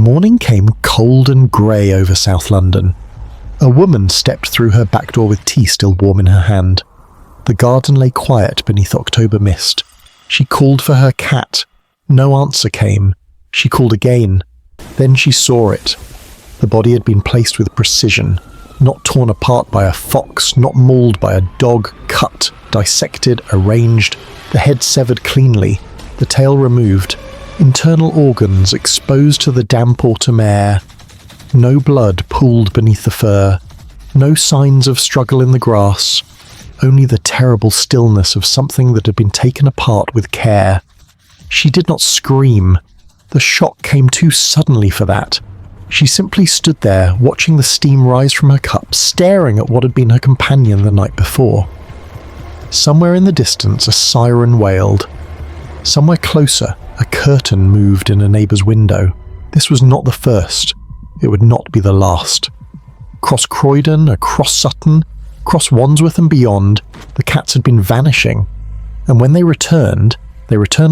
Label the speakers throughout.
Speaker 1: morning came cold and grey over South London. A woman stepped through her back door with tea still warm in her hand. The garden lay quiet beneath October mist. She called for her cat. No answer came. She called again. Then she saw it. The body had been placed with precision, not torn apart by a fox, not mauled by a dog, cut, dissected, arranged, the head severed cleanly, the tail removed, internal organs exposed to the damp autumn air. No blood pooled beneath the fur, no signs of struggle in the grass, only the terrible stillness of something that had been taken apart with care. She did not scream. The shock came too suddenly for that. She simply stood there, watching the steam rise from her cup, staring at what had been her companion the night before. Somewhere in the distance, a siren wailed. Somewhere closer, a curtain moved in a neighbour's window. This was not the first. It would not be the last. Across Croydon, across Sutton, across Wandsworth and beyond, the cats had been vanishing. And when they returned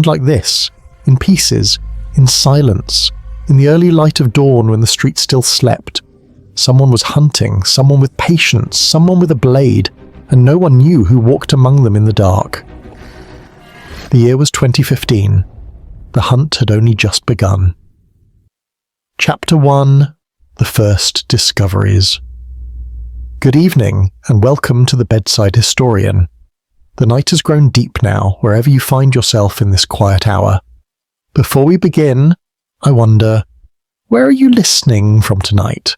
Speaker 1: like this, in pieces, in silence, in the early light of dawn when the street still slept. Someone was hunting, someone with patience, someone with a blade, and no one knew who walked among them in the dark. The year was 2015. The hunt had only just begun. Chapter 1: The First Discoveries. Good evening, and welcome to the Bedside Historian. The night has grown deep now, wherever you find yourself in this quiet hour. Before we begin, I wonder, where are you listening from tonight?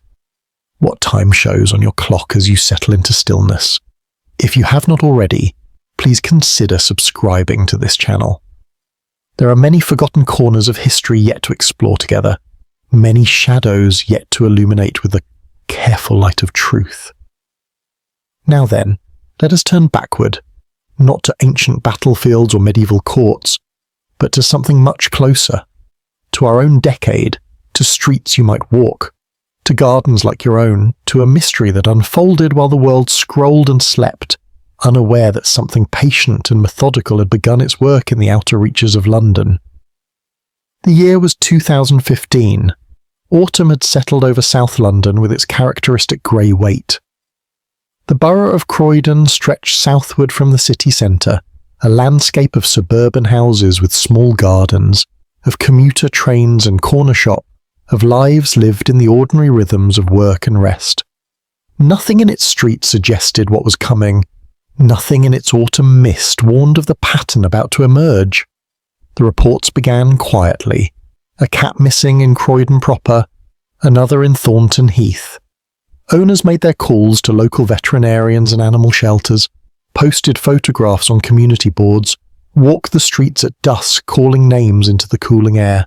Speaker 1: What time shows on your clock as you settle into stillness? If you have not already, please consider subscribing to this channel. There are many forgotten corners of history yet to explore together, many shadows yet to illuminate with the careful light of truth. Now then, let us turn backward, not to ancient battlefields or medieval courts, but to something much closer, to our own decade, to streets you might walk, to gardens like your own, to a mystery that unfolded while the world scrolled and slept, unaware that something patient and methodical had begun its work in the outer reaches of London. The year was 2015. Autumn had settled over South London with its characteristic grey weight. The borough of Croydon stretched southward from the city centre, a landscape of suburban houses with small gardens, of commuter trains and corner shop, of lives lived in the ordinary rhythms of work and rest. Nothing in its streets suggested what was coming. Nothing in its autumn mist warned of the pattern about to emerge. The reports began quietly. A cat missing in Croydon proper, another in Thornton Heath. Owners made their calls to local veterinarians and animal shelters, posted photographs on community boards, walked the streets at dusk calling names into the cooling air.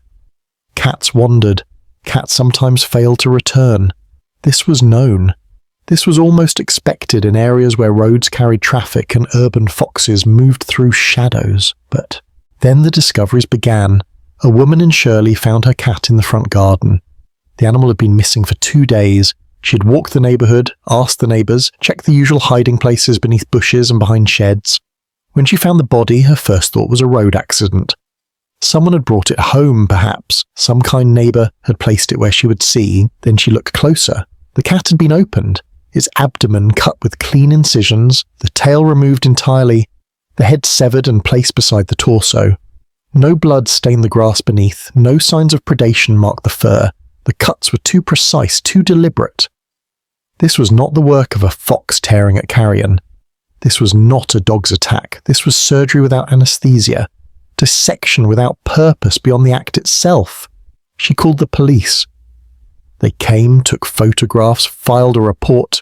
Speaker 1: Cats wandered. Cats sometimes failed to return. This was known. This was almost expected in areas where roads carried traffic and urban foxes moved through shadows. But then the discoveries began. A woman in Shirley found her cat in the front garden. The animal had been missing for 2 days. She had walked the neighbourhood, asked the neighbours, checked the usual hiding places beneath bushes and behind sheds. When she found the body, her first thought was a road accident. Someone had brought it home, perhaps. Some kind neighbour had placed it where she would see. Then she looked closer. The cat had been opened, its abdomen cut with clean incisions, the tail removed entirely, the head severed and placed beside the torso. No blood stained the grass beneath, no signs of predation marked the fur. The cuts were too precise, too deliberate. This was not the work of a fox tearing at carrion. This was not a dog's attack. This was surgery without anaesthesia, dissection without purpose beyond the act itself. She called the police. They came, took photographs, filed a report.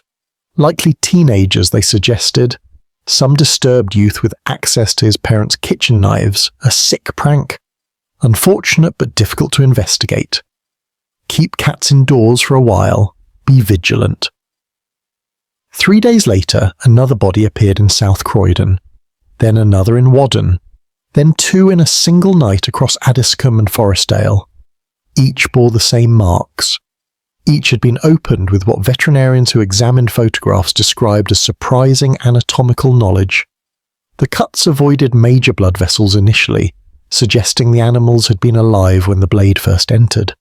Speaker 1: Likely teenagers, they suggested. Some disturbed youth with access to his parents' kitchen knives. A sick prank. Unfortunate but difficult to investigate. Keep cats indoors for a while. Be vigilant. 3 days later, another body appeared in South Croydon. Then another in Wadden. Then 2 in a single night across Addiscombe and Forestdale. Each bore the same marks. Each had been opened with what veterinarians who examined photographs described as surprising anatomical knowledge. The cuts avoided major blood vessels initially, suggesting the animals had been alive when the blade first entered.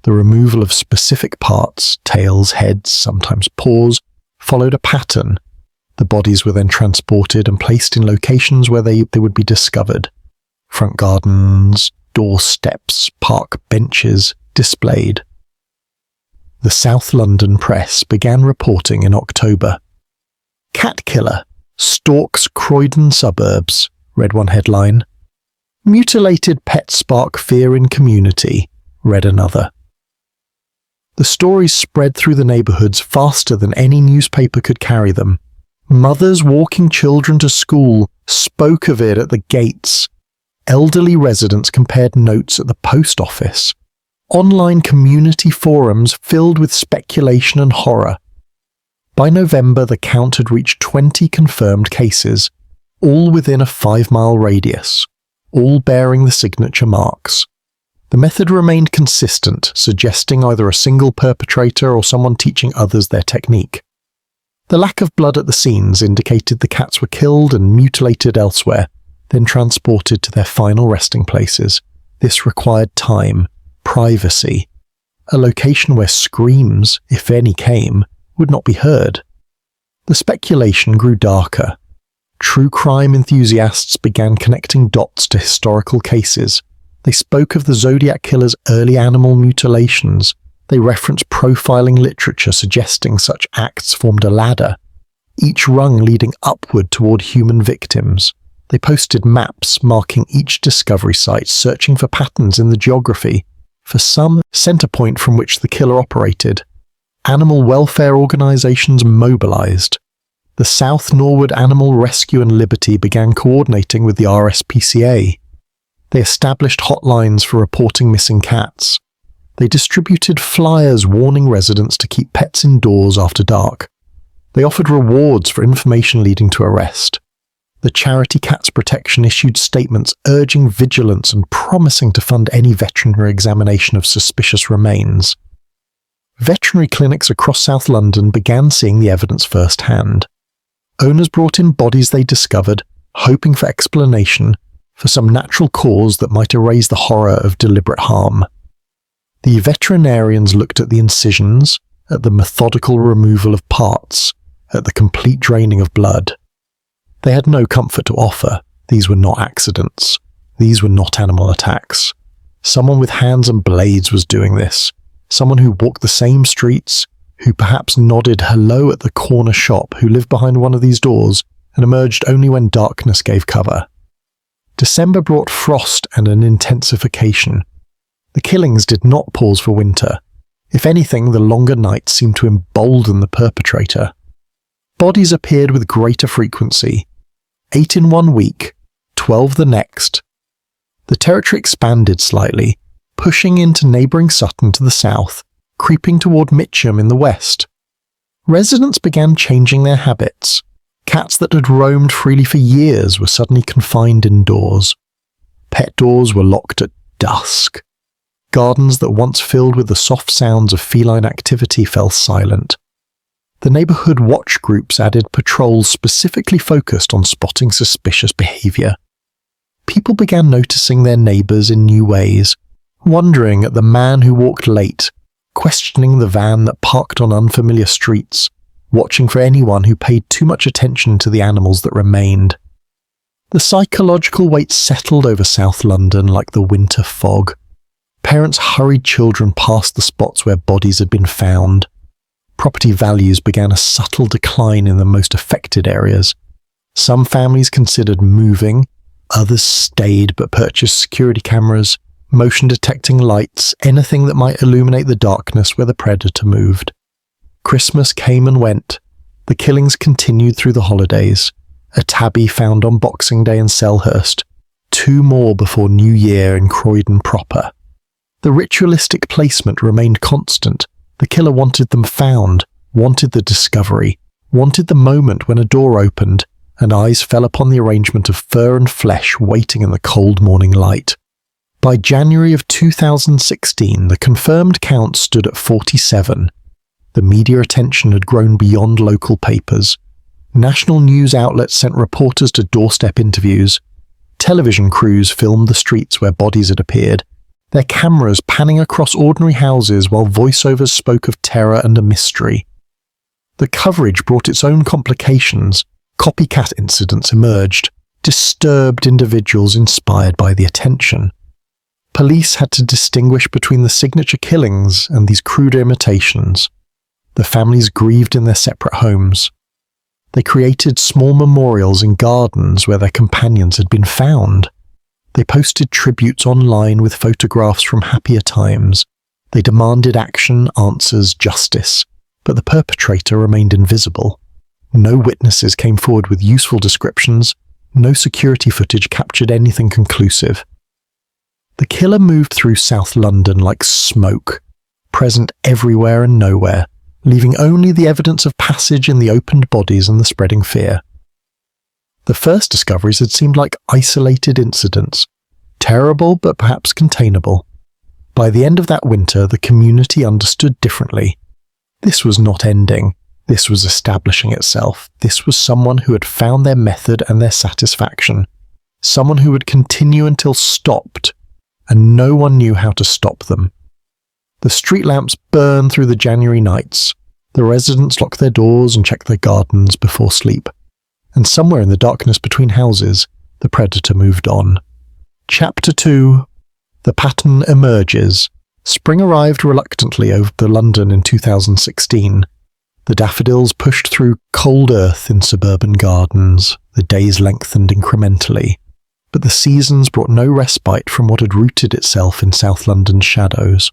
Speaker 1: The removal of specific parts, tails, heads, sometimes paws, followed a pattern. The bodies were then transported and placed in locations where they would be discovered. Front gardens, doorsteps, park benches, displayed. The South London press began reporting in October. "Cat Killer stalks Croydon suburbs," read one headline. "Mutilated pet spark fear in community," read another. The stories spread through the neighbourhoods faster than any newspaper could carry them. Mothers walking children to school spoke of it at the gates. Elderly residents compared notes at the post office. Online community forums filled with speculation and horror. By November, the count had reached 20 confirmed cases, all within a 5-mile radius, all bearing the signature marks. The method remained consistent, suggesting either a single perpetrator or someone teaching others their technique. The lack of blood at the scenes indicated the cats were killed and mutilated elsewhere, then transported to their final resting places. This required time, privacy, a location where screams, if any came, would not be heard. The speculation grew darker. True crime enthusiasts began connecting dots to historical cases. They spoke of the Zodiac Killer's early animal mutilations. They referenced profiling literature suggesting such acts formed a ladder, each rung leading upward toward human victims. They posted maps marking each discovery site, searching for patterns in the geography, for some center point from which the killer operated. Animal welfare organizations mobilized. The South Norwood Animal Rescue and Liberty began coordinating with the RSPCA. They established hotlines for reporting missing cats. They distributed flyers warning residents to keep pets indoors after dark. They offered rewards for information leading to arrest. The charity Cats Protection issued statements urging vigilance and promising to fund any veterinary examination of suspicious remains. Veterinary clinics across South London began seeing the evidence firsthand. Owners brought in bodies they discovered, hoping for explanation, for some natural cause that might erase the horror of deliberate harm. The veterinarians looked at the incisions, at the methodical removal of parts, at the complete draining of blood. They had no comfort to offer. These were not accidents. These were not animal attacks. Someone with hands and blades was doing this. Someone who walked the same streets, who perhaps nodded hello at the corner shop, who lived behind one of these doors and emerged only when darkness gave cover. December brought frost and an intensification. The killings did not pause for winter. If anything, the longer nights seemed to embolden the perpetrator. Bodies appeared with greater frequency. 8 in 1 week, 12 the next. The territory expanded slightly, pushing into neighbouring Sutton to the south, creeping toward Mitcham in the west. Residents began changing their habits. Cats that had roamed freely for years were suddenly confined indoors. Pet doors were locked at dusk. Gardens that once filled with the soft sounds of feline activity fell silent. The neighbourhood watch groups added patrols specifically focused on spotting suspicious behaviour. People began noticing their neighbours in new ways, wondering at the man who walked late, questioning the van that parked on unfamiliar streets, watching for anyone who paid too much attention to the animals that remained. The psychological weight settled over South London like the winter fog. Parents hurried children past the spots where bodies had been found. Property values began a subtle decline in the most affected areas. Some families considered moving, others stayed but purchased security cameras, motion-detecting lights, anything that might illuminate the darkness where the predator moved. Christmas came and went. The killings continued through the holidays. A tabby found on Boxing Day in Selhurst. 2 more before New Year in Croydon proper. The ritualistic placement remained constant. The killer wanted them found, wanted the discovery, wanted the moment when a door opened and eyes fell upon the arrangement of fur and flesh waiting in the cold morning light. By January of 2016, the confirmed count stood at 47. The media attention had grown beyond local papers. National news outlets sent reporters to doorstep interviews. Television crews filmed the streets where bodies had appeared. their cameras panning across ordinary houses while voiceovers spoke of terror and a mystery. The coverage brought its own complications. Copycat incidents emerged, disturbed individuals inspired by the attention. Police had to distinguish between the signature killings and these crude imitations. The families grieved in their separate homes. They created small memorials in gardens where their companions had been found. They posted tributes online with photographs from happier times. They demanded action, answers, justice, but the perpetrator remained invisible. No witnesses came forward with useful descriptions. No security footage captured anything conclusive. The killer moved through South London like smoke, present everywhere and nowhere, leaving only the evidence of passage in the opened bodies and the spreading fear. The first discoveries had seemed like isolated incidents, terrible but perhaps containable. By the end of that winter, the community understood differently. This was not ending. This was establishing itself. This was someone who had found their method and their satisfaction. Someone who would continue until stopped, and no one knew how to stop them. The street lamps burned through the January nights. The residents locked their doors and checked their gardens before sleep. And somewhere in the darkness between houses, the predator moved on. Chapter 2. The pattern emerges. Spring arrived reluctantly over London in 2016. The daffodils pushed through cold earth in suburban gardens. The days lengthened incrementally. But the seasons brought no respite from what had rooted itself in South London's shadows.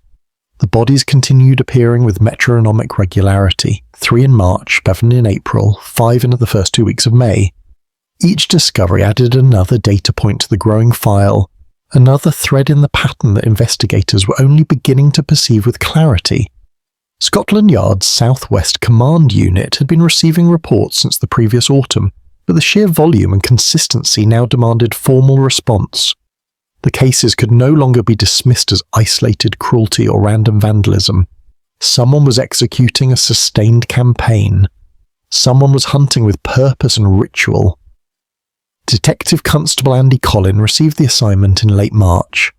Speaker 1: The bodies continued appearing with metronomic regularity, 3 in March, 7 in April, 5 in the first 2 weeks of May. Each discovery added another data point to the growing file, another thread in the pattern that investigators were only beginning to perceive with clarity. Scotland Yard's South West Command Unit had been receiving reports since the previous autumn, but the sheer volume and consistency now demanded formal response. The cases could no longer be dismissed as isolated cruelty or random vandalism. Someone was executing a sustained campaign. Someone was hunting with purpose and ritual. Detective Constable Andy Collin received the assignment in late March.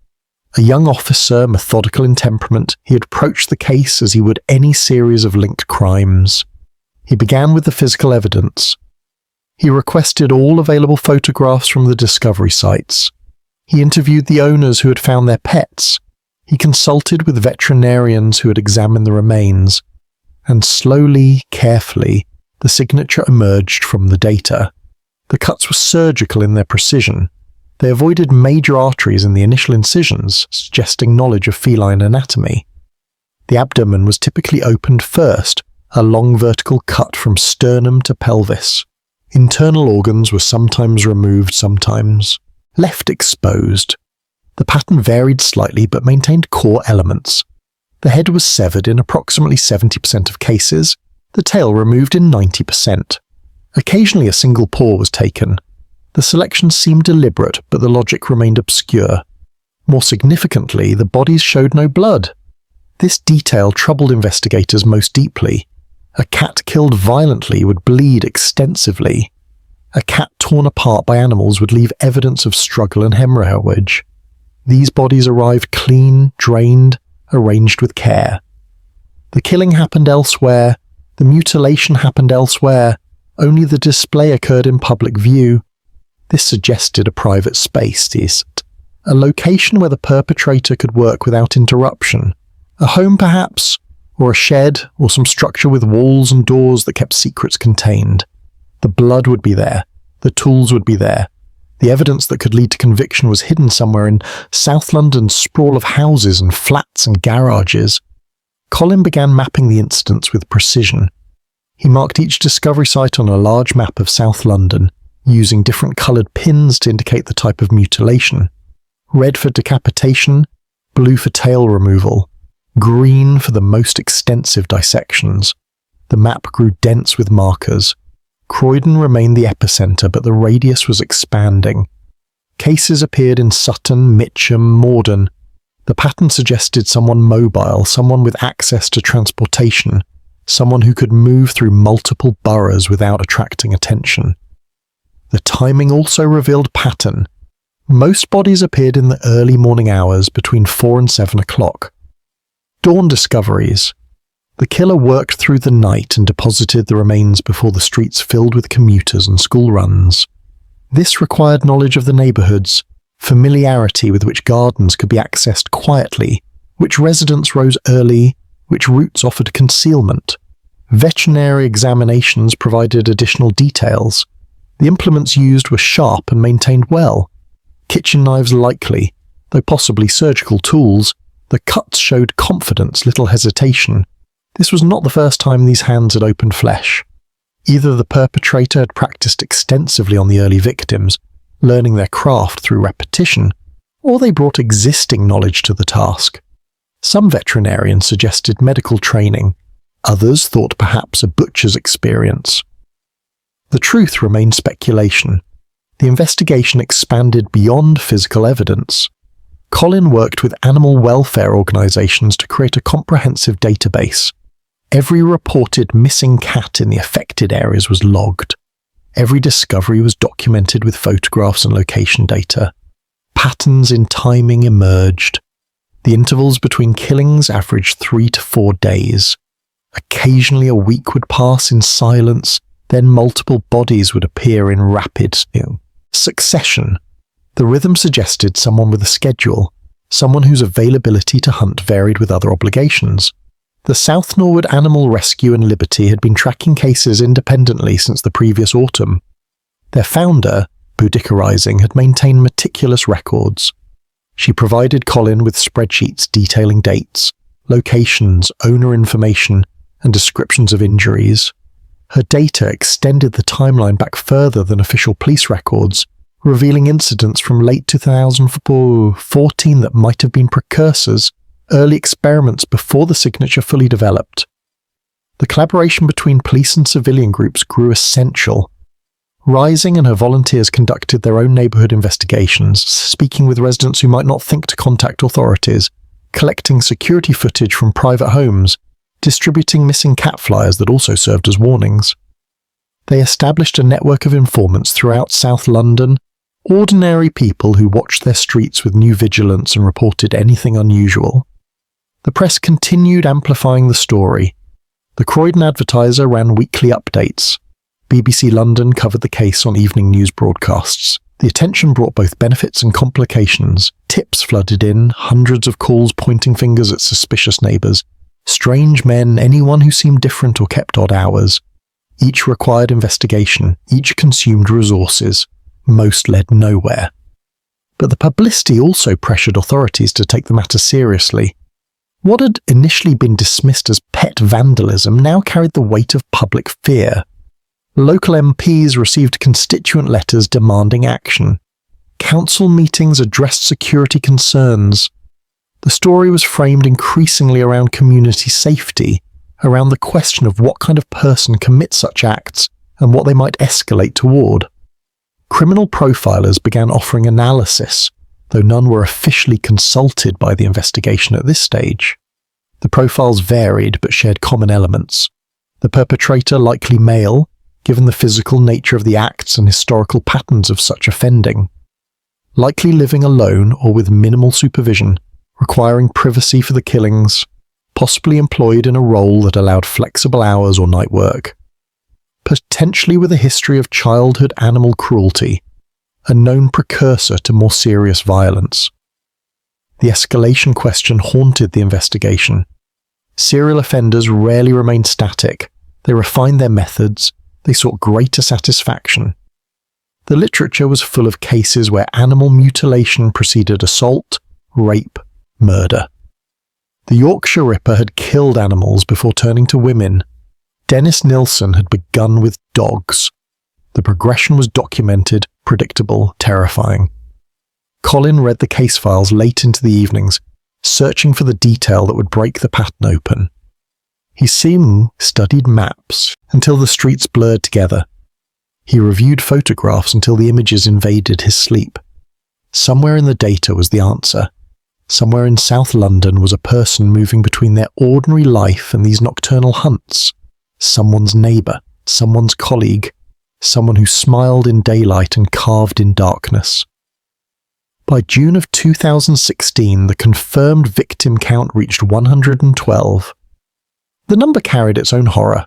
Speaker 1: A young officer, methodical in temperament, he had approached the case as he would any series of linked crimes. He began with the physical evidence. He requested all available photographs from the discovery sites. He interviewed the owners who had found their pets. He consulted with veterinarians who had examined the remains. And slowly, carefully, the signature emerged from the data. The cuts were surgical in their precision. They avoided major arteries in the initial incisions, suggesting knowledge of feline anatomy. The abdomen was typically opened first, a long vertical cut from sternum to pelvis. Internal organs were sometimes removed, sometimes left exposed. The pattern varied slightly but maintained core elements. The head was severed in approximately 70% of cases, the tail removed in 90%. Occasionally a single paw was taken. The selection seemed deliberate, but the logic remained obscure. More significantly, the bodies showed no blood. This detail troubled investigators most deeply. A cat killed violently would bleed extensively. A cat torn apart by animals would leave evidence of struggle and hemorrhage. These bodies arrived clean, drained, arranged with care. The killing happened elsewhere. The mutilation happened elsewhere. Only the display occurred in public view. This suggested a private space, a location where the perpetrator could work without interruption. A home perhaps, or a shed, or some structure with walls and doors that kept secrets contained. The blood would be there. The tools would be there. The evidence that could lead to conviction was hidden somewhere in South London's sprawl of houses and flats and garages. Colin began mapping the incidents with precision. He marked each discovery site on a large map of South London, using different coloured pins to indicate the type of mutilation. Red for decapitation, blue for tail removal, green for the most extensive dissections. The map grew dense with markers. Croydon remained the epicentre, but the radius was expanding. Cases appeared in Sutton, Mitcham, Morden. The pattern suggested someone mobile, someone with access to transportation, someone who could move through multiple boroughs without attracting attention. The timing also revealed pattern. Most bodies appeared in the early morning hours between 4 and 7 o'clock. Dawn discoveries. The killer worked through the night and deposited the remains before the streets filled with commuters and school runs. This required knowledge of the neighbourhoods, familiarity with which gardens could be accessed quietly, which residents rose early, which routes offered concealment. Veterinary examinations provided additional details. The implements used were sharp and maintained well. Kitchen knives likely, though possibly surgical tools. The cuts showed confidence, little hesitation. This was not the first time these hands had opened flesh. Either the perpetrator had practiced extensively on the early victims, learning their craft through repetition, or they brought existing knowledge to the task. Some veterinarians suggested medical training, others thought perhaps a butcher's experience. The truth remained speculation. The investigation expanded beyond physical evidence. Colin worked with animal welfare organisations to create a comprehensive database. Every reported missing cat in the affected areas was logged. Every discovery was documented with photographs and location data. Patterns in timing emerged. The intervals between killings averaged 3 to 4 days. Occasionally a week would pass in silence, then multiple bodies would appear in rapid succession. The rhythm suggested someone with a schedule, someone whose availability to hunt varied with other obligations. The South Norwood Animal Rescue and Liberty had been tracking cases independently since the previous autumn. Their founder, Boudica Rising, had maintained meticulous records. She provided Colin with spreadsheets detailing dates, locations, owner information, and descriptions of injuries. Her data extended the timeline back further than official police records, revealing incidents from late 2014 that might have been precursors, early experiments before the signature fully developed. The collaboration between police and civilian groups grew essential. Rising and her volunteers conducted their own neighbourhood investigations, speaking with residents who might not think to contact authorities, collecting security footage from private homes, distributing missing cat flyers that also served as warnings. They established a network of informants throughout South London, ordinary people who watched their streets with new vigilance and reported anything unusual. The press continued amplifying the story. The Croydon Advertiser ran weekly updates. BBC London covered the case on evening news broadcasts. The attention brought both benefits and complications. Tips flooded in, hundreds of calls pointing fingers at suspicious neighbours. Strange men, anyone who seemed different or kept odd hours. Each required investigation, each consumed resources. Most led nowhere. But the publicity also pressured authorities to take the matter seriously. What had initially been dismissed as pet vandalism now carried the weight of public fear. Local MPs received constituent letters demanding action. Council meetings addressed security concerns. The story was framed increasingly around community safety, around the question of what kind of person commits such acts and what they might escalate toward. Criminal profilers began offering analysis, though none were officially consulted by the investigation at this stage. The profiles varied but shared common elements. The perpetrator likely male, given the physical nature of the acts and historical patterns of such offending. Likely living alone or with minimal supervision, requiring privacy for the killings, possibly employed in a role that allowed flexible hours or night work. Potentially with a history of childhood animal cruelty, a known precursor to more serious violence. The escalation question haunted the investigation. Serial offenders rarely remained static. They refined their methods. They sought greater satisfaction. The literature was full of cases where animal mutilation preceded assault, rape, murder. The Yorkshire Ripper had killed animals before turning to women. Dennis Nilsson had begun with dogs. The progression was documented, predictable, terrifying. Colin read the case files late into the evenings, searching for the detail that would break the pattern open. He soon studied maps until the streets blurred together. He reviewed photographs until the images invaded his sleep. Somewhere in the data was the answer. Somewhere in South London was a person moving between their ordinary life and these nocturnal hunts. Someone's neighbour, someone's colleague, someone who smiled in daylight and carved in darkness. By June of 2016, the confirmed victim count reached 112. The number carried its own horror.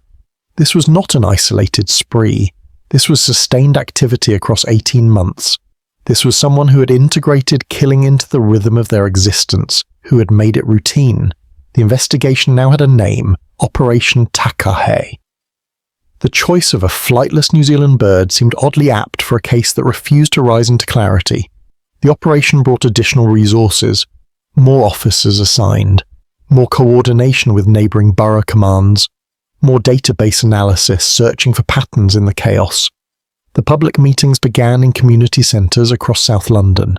Speaker 1: This was not an isolated spree. This was sustained activity across 18 months. This was someone who had integrated killing into the rhythm of their existence, who had made it routine. The investigation now had a name, Operation Takahe. The choice of a flightless New Zealand bird seemed oddly apt for a case that refused to rise into clarity. The operation brought additional resources, more officers assigned, more coordination with neighbouring borough commands, more database analysis searching for patterns in the chaos. The public meetings began in community centres across South London.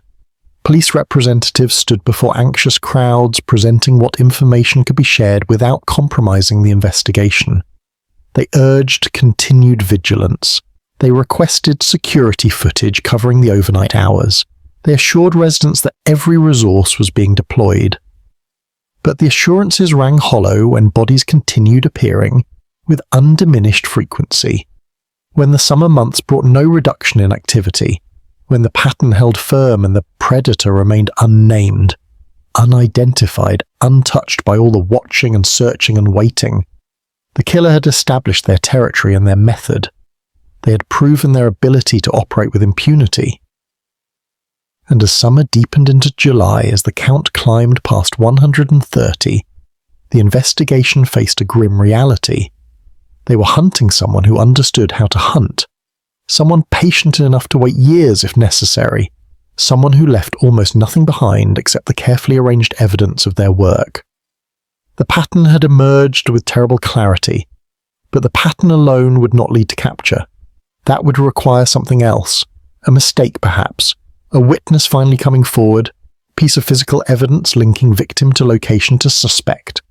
Speaker 1: Police representatives stood before anxious crowds presenting what information could be shared without compromising the investigation. They urged continued vigilance. They requested security footage covering the overnight hours. They assured residents that every resource was being deployed. But the assurances rang hollow when bodies continued appearing with undiminished frequency. When the summer months brought no reduction in activity, when the pattern held firm and the predator remained unnamed, unidentified, untouched by all the watching and searching and waiting, the killer had established their territory and their method. They had proven their ability to operate with impunity. And as summer deepened into July, as the count climbed past 130, the investigation faced a grim reality. They were hunting someone who understood how to hunt, someone patient enough to wait years if necessary, someone who left almost nothing behind except the carefully arranged evidence of their work. The pattern had emerged with terrible clarity, but the pattern alone would not lead to capture. That would require something else, a mistake perhaps, a witness finally coming forward, piece of physical evidence linking victim to location to suspect.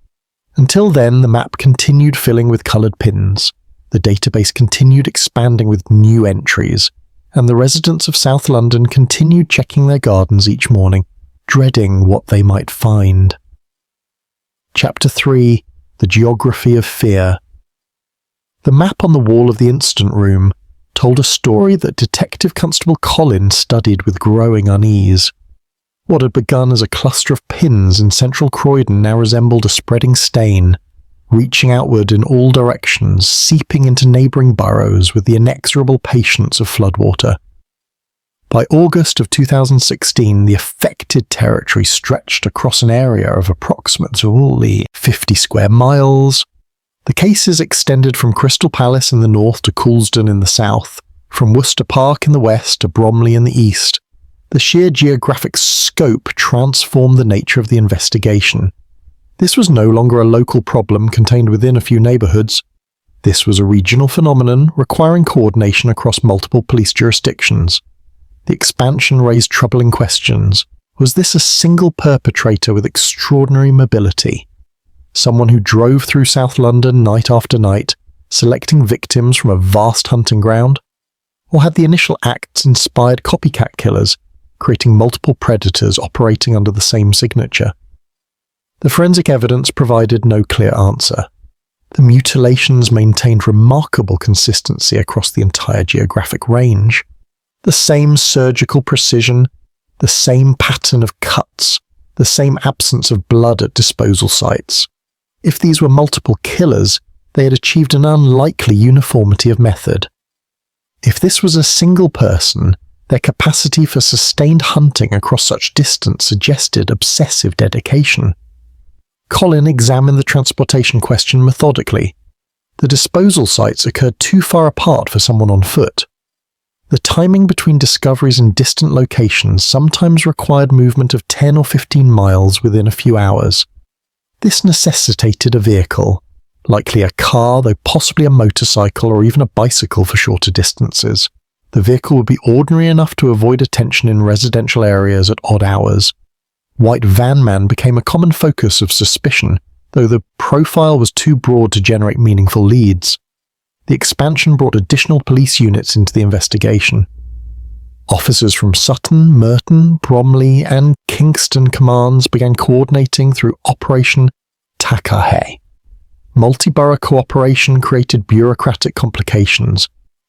Speaker 1: Until then, the map continued filling with coloured pins, the database continued expanding with new entries, and the residents of South London continued checking their gardens each morning, dreading what they might find. Chapter 3: The Geography of Fear. The map on the wall of the incident room told a story that Detective Constable Colin studied with growing unease. What had begun as a cluster of pins in central Croydon now resembled a spreading stain, reaching outward in all directions, seeping into neighbouring boroughs with the inexorable patience of floodwater. By August of 2016, the affected territory stretched across an area of approximately 50 square miles. The cases extended from Crystal Palace in the north to Coulsdon in the south, from Worcester Park in the west to Bromley in the east. The sheer geographic scope transformed the nature of the investigation. This was no longer a local problem contained within a few neighbourhoods. This was a regional phenomenon requiring coordination across multiple police jurisdictions. The expansion raised troubling questions. Was this a single perpetrator with extraordinary mobility? Someone who drove through South London night after night, selecting victims from a vast hunting ground? Or had the initial acts inspired copycat killers, creating multiple predators operating under the same signature? The forensic evidence provided no clear answer. The mutilations maintained remarkable consistency across the entire geographic range. The same surgical precision, the same pattern of cuts, the same absence of blood at disposal sites. If these were multiple killers, they had achieved an unlikely uniformity of method. If this was a single person, their capacity for sustained hunting across such distance suggested obsessive dedication. Colin examined the transportation question methodically. The disposal sites occurred too far apart for someone on foot. The timing between discoveries in distant locations sometimes required movement of 10 or 15 miles within a few hours. This necessitated a vehicle, likely a car, though possibly a motorcycle or even a bicycle for shorter distances. The vehicle would be ordinary enough to avoid attention in residential areas at odd hours. White van man became a common focus of suspicion, though the profile was too broad to generate meaningful leads. The expansion brought additional police units into the investigation. Officers from Sutton, Merton, Bromley and Kingston commands began coordinating through Operation Takahe. Multi-borough cooperation created bureaucratic complications.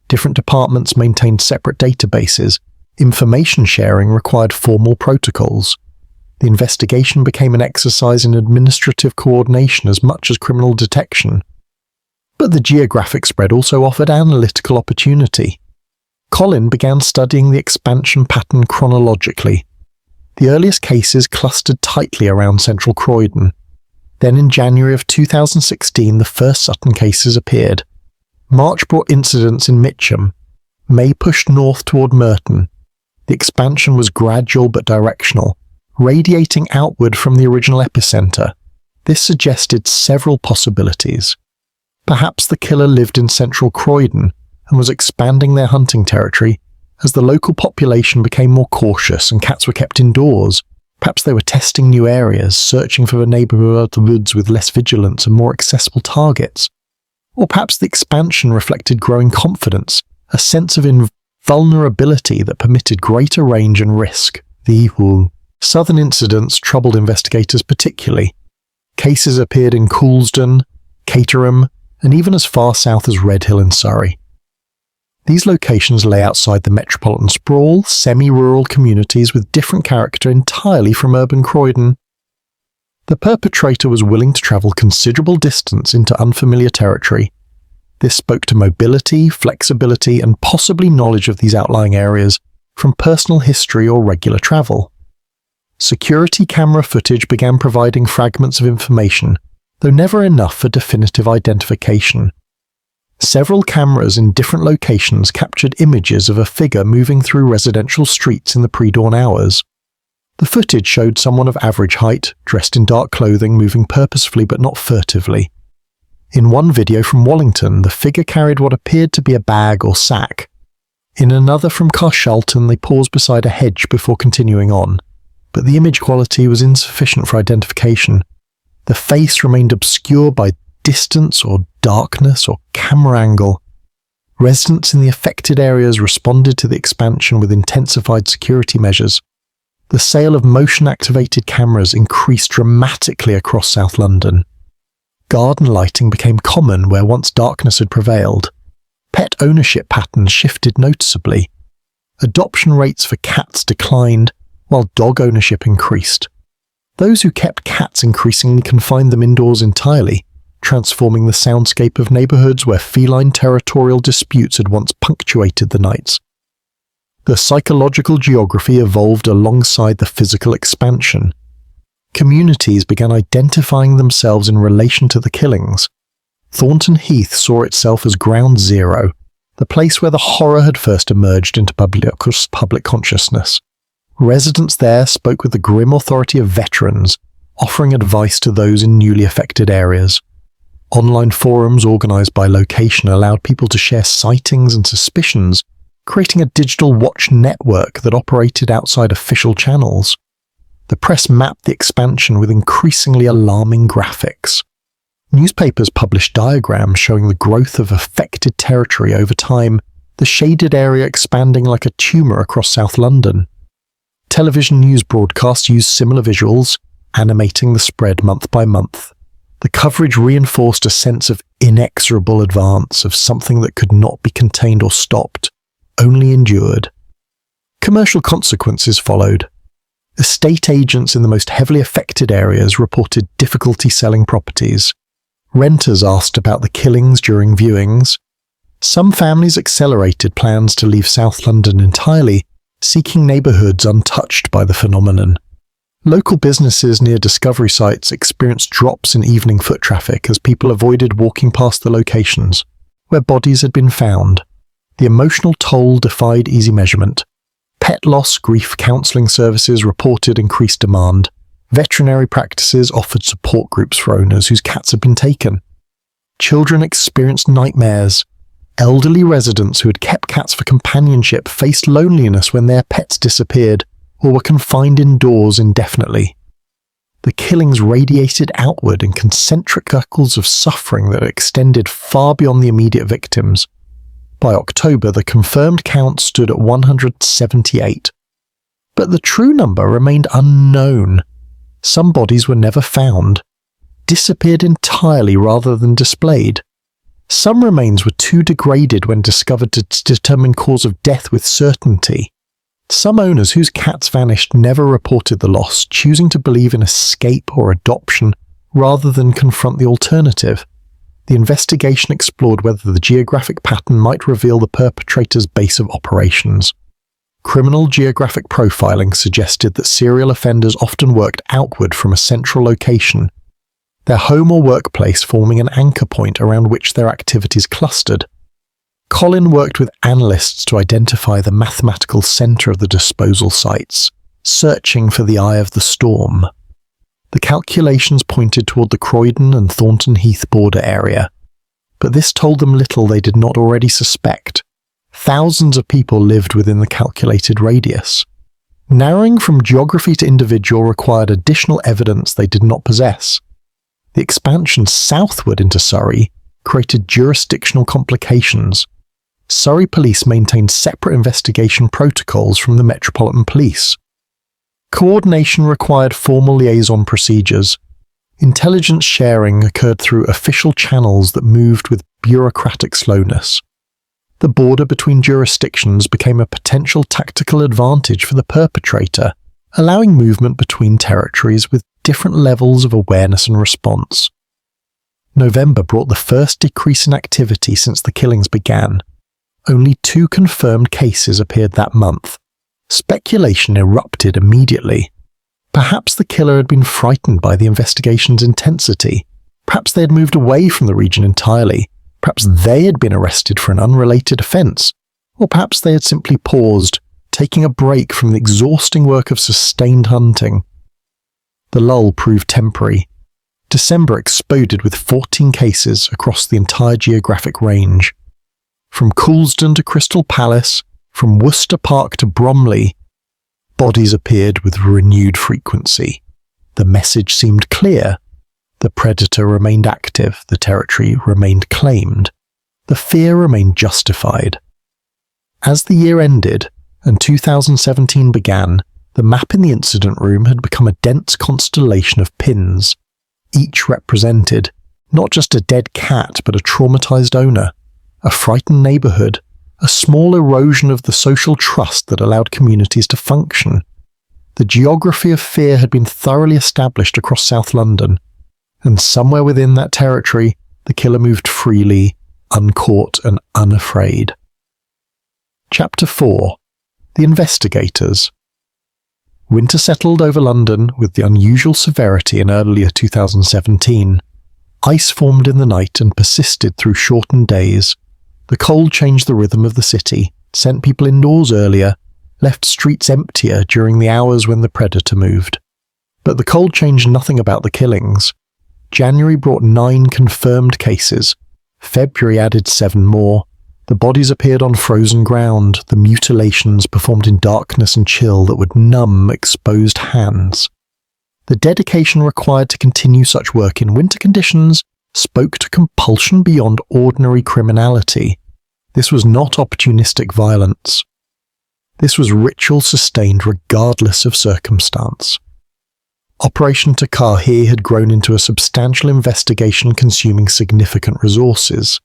Speaker 1: Different departments maintained separate databases. Information sharing required formal protocols. The investigation became an exercise in administrative coordination as much as criminal detection. But the geographic spread also offered analytical opportunity. Colin began studying the expansion pattern chronologically. The earliest cases clustered tightly around central Croydon. Then in January of 2016, the first Sutton cases appeared. March brought incidents in Mitcham. May pushed north toward Merton. The expansion was gradual but directional, radiating outward from the original epicentre. This suggested several possibilities. Perhaps the killer lived in central Croydon and was expanding their hunting territory as the local population became more cautious and cats were kept indoors. Perhaps they were testing new areas, searching for the neighbourhoods with less vigilance and more accessible targets. Or perhaps the expansion reflected growing confidence, a sense of invulnerability that permitted greater range and risk. The southern incidents troubled investigators particularly. Cases appeared in Coulsdon, Caterham, and even as far south as Redhill in Surrey. These locations lay outside the metropolitan sprawl, semi-rural communities with different character entirely from urban Croydon. The perpetrator was willing to travel considerable distance into unfamiliar territory. This spoke to mobility, flexibility, and possibly knowledge of these outlying areas from personal history or regular travel. Security camera footage began providing fragments of information, though never enough for definitive identification. Several cameras in different locations captured images of a figure moving through residential streets in the pre-dawn hours. The footage showed someone of average height, dressed in dark clothing, moving purposefully but not furtively. In one video from Wallington, the figure carried what appeared to be a bag or sack. In another from Carshalton, they paused beside a hedge before continuing on, but the image quality was insufficient for identification. The face remained obscured by distance or darkness or camera angle. Residents in the affected areas responded to the expansion with intensified security measures. The sale of motion-activated cameras increased dramatically across South London. Garden lighting became common where once darkness had prevailed. Pet ownership patterns shifted noticeably. Adoption rates for cats declined, while dog ownership increased. Those who kept cats increasingly confined them indoors entirely, transforming the soundscape of neighbourhoods where feline territorial disputes had once punctuated the nights. The psychological geography evolved alongside the physical expansion. Communities began identifying themselves in relation to the killings. Thornton Heath saw itself as ground zero, the place where the horror had first emerged into public consciousness. Residents there spoke with the grim authority of veterans, offering advice to those in newly affected areas. Online forums organised by location allowed people to share sightings and suspicions, creating a digital watch network that operated outside official channels. The press mapped the expansion with increasingly alarming graphics. Newspapers published diagrams showing the growth of affected territory over time, the shaded area expanding like a tumour across South London. Television news broadcasts used similar visuals, animating the spread month by month. The coverage reinforced a sense of inexorable advance, of something that could not be contained or stopped, only endured. Commercial consequences followed. Estate agents in the most heavily affected areas reported difficulty selling properties. Renters asked about the killings during viewings. Some families accelerated plans to leave South London entirely, seeking neighbourhoods untouched by the phenomenon. Local businesses near discovery sites experienced drops in evening foot traffic as people avoided walking past the locations where bodies had been found. The emotional toll defied easy measurement. Pet loss grief counselling services reported increased demand. Veterinary practices offered support groups for owners whose cats had been taken. Children experienced nightmares. Elderly residents who had kept cats for companionship faced loneliness when their pets disappeared or were confined indoors indefinitely. The killings radiated outward in concentric circles of suffering that extended far beyond the immediate victims. By October, the confirmed count stood at 178. But the true number remained unknown. Some bodies were never found, disappeared entirely rather than displayed. Some remains were too degraded when discovered to determine cause of death with certainty. Some owners whose cats vanished never reported the loss, choosing to believe in escape or adoption rather than confront the alternative. The investigation explored whether the geographic pattern might reveal the perpetrator's base of operations. Criminal geographic profiling suggested that serial offenders often worked outward from a central location, their home or workplace forming an anchor point around which their activities clustered. Colin worked with analysts to identify the mathematical centre of the disposal sites, searching for the eye of the storm. The calculations pointed toward the Croydon and Thornton Heath border area, but this told them little they did not already suspect. Thousands of people lived within the calculated radius. Narrowing from geography to individual required additional evidence they did not possess. The expansion southward into Surrey created jurisdictional complications. Surrey police maintained separate investigation protocols from the Metropolitan Police. Coordination required formal liaison procedures. Intelligence sharing occurred through official channels that moved with bureaucratic slowness. The border between jurisdictions became a potential tactical advantage for the perpetrator, allowing movement between territories with different levels of awareness and response. November brought the first decrease in activity since the killings began. Only 2 confirmed cases appeared that month. Speculation erupted immediately. Perhaps the killer had been frightened by the investigation's intensity. Perhaps they had moved away from the region entirely. Perhaps they had been arrested for an unrelated offence. Or perhaps they had simply paused, taking a break from the exhausting work of sustained hunting. The lull proved temporary. December exploded with 14 cases across the entire geographic range. From Coulsdon to Crystal Palace, from Worcester Park to Bromley, bodies appeared with renewed frequency. The message seemed clear. The predator remained active, the territory remained claimed. The fear remained justified. As the year ended and 2017 began, the map in the incident room had become a dense constellation of pins. Each represented not just a dead cat but a traumatized owner, a frightened neighbourhood, a small erosion of the social trust that allowed communities to function. The geography of fear had been thoroughly established across South London, and somewhere within that territory, the killer moved freely, uncaught and unafraid. Chapter 4. The Investigators. Winter settled over London with the unusual severity in earlier 2017. Ice formed in the night and persisted through shortened days. The cold changed the rhythm of the city, sent people indoors earlier, left streets emptier during the hours when the predator moved. But the cold changed nothing about the killings. January brought 9 confirmed cases. February added 7 more. The bodies appeared on frozen ground, the mutilations performed in darkness and chill that would numb exposed hands. The dedication required to continue such work in winter conditions spoke to compulsion beyond ordinary criminality. This was not opportunistic violence. This was ritual sustained regardless of circumstance. Operation Takahir had grown into a substantial investigation consuming significant resources.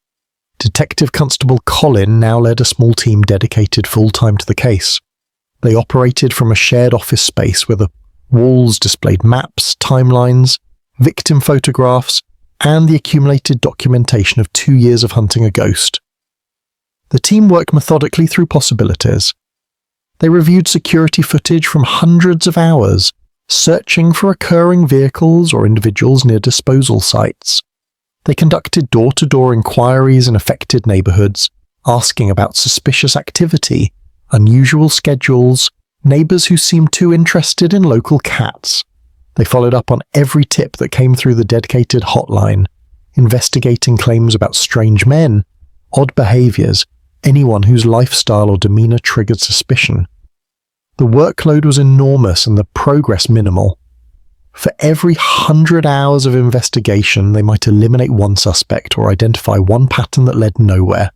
Speaker 1: Detective Constable Colin now led a small team dedicated full-time to the case. They operated from a shared office space where the walls displayed maps, timelines, victim photographs, and the accumulated documentation of 2 years of hunting a ghost. The team worked methodically through possibilities. They reviewed security footage from hundreds of hours, searching for recurring vehicles or individuals near disposal sites. They conducted door-to-door inquiries in affected neighbourhoods, asking about suspicious activity, unusual schedules, neighbours who seemed too interested in local cats. They followed up on every tip that came through the dedicated hotline, investigating claims about strange men, odd behaviours, anyone whose lifestyle or demeanour triggered suspicion. The workload was enormous and the progress minimal. For every 100 hours of investigation, they might eliminate one suspect or identify one pattern that led nowhere.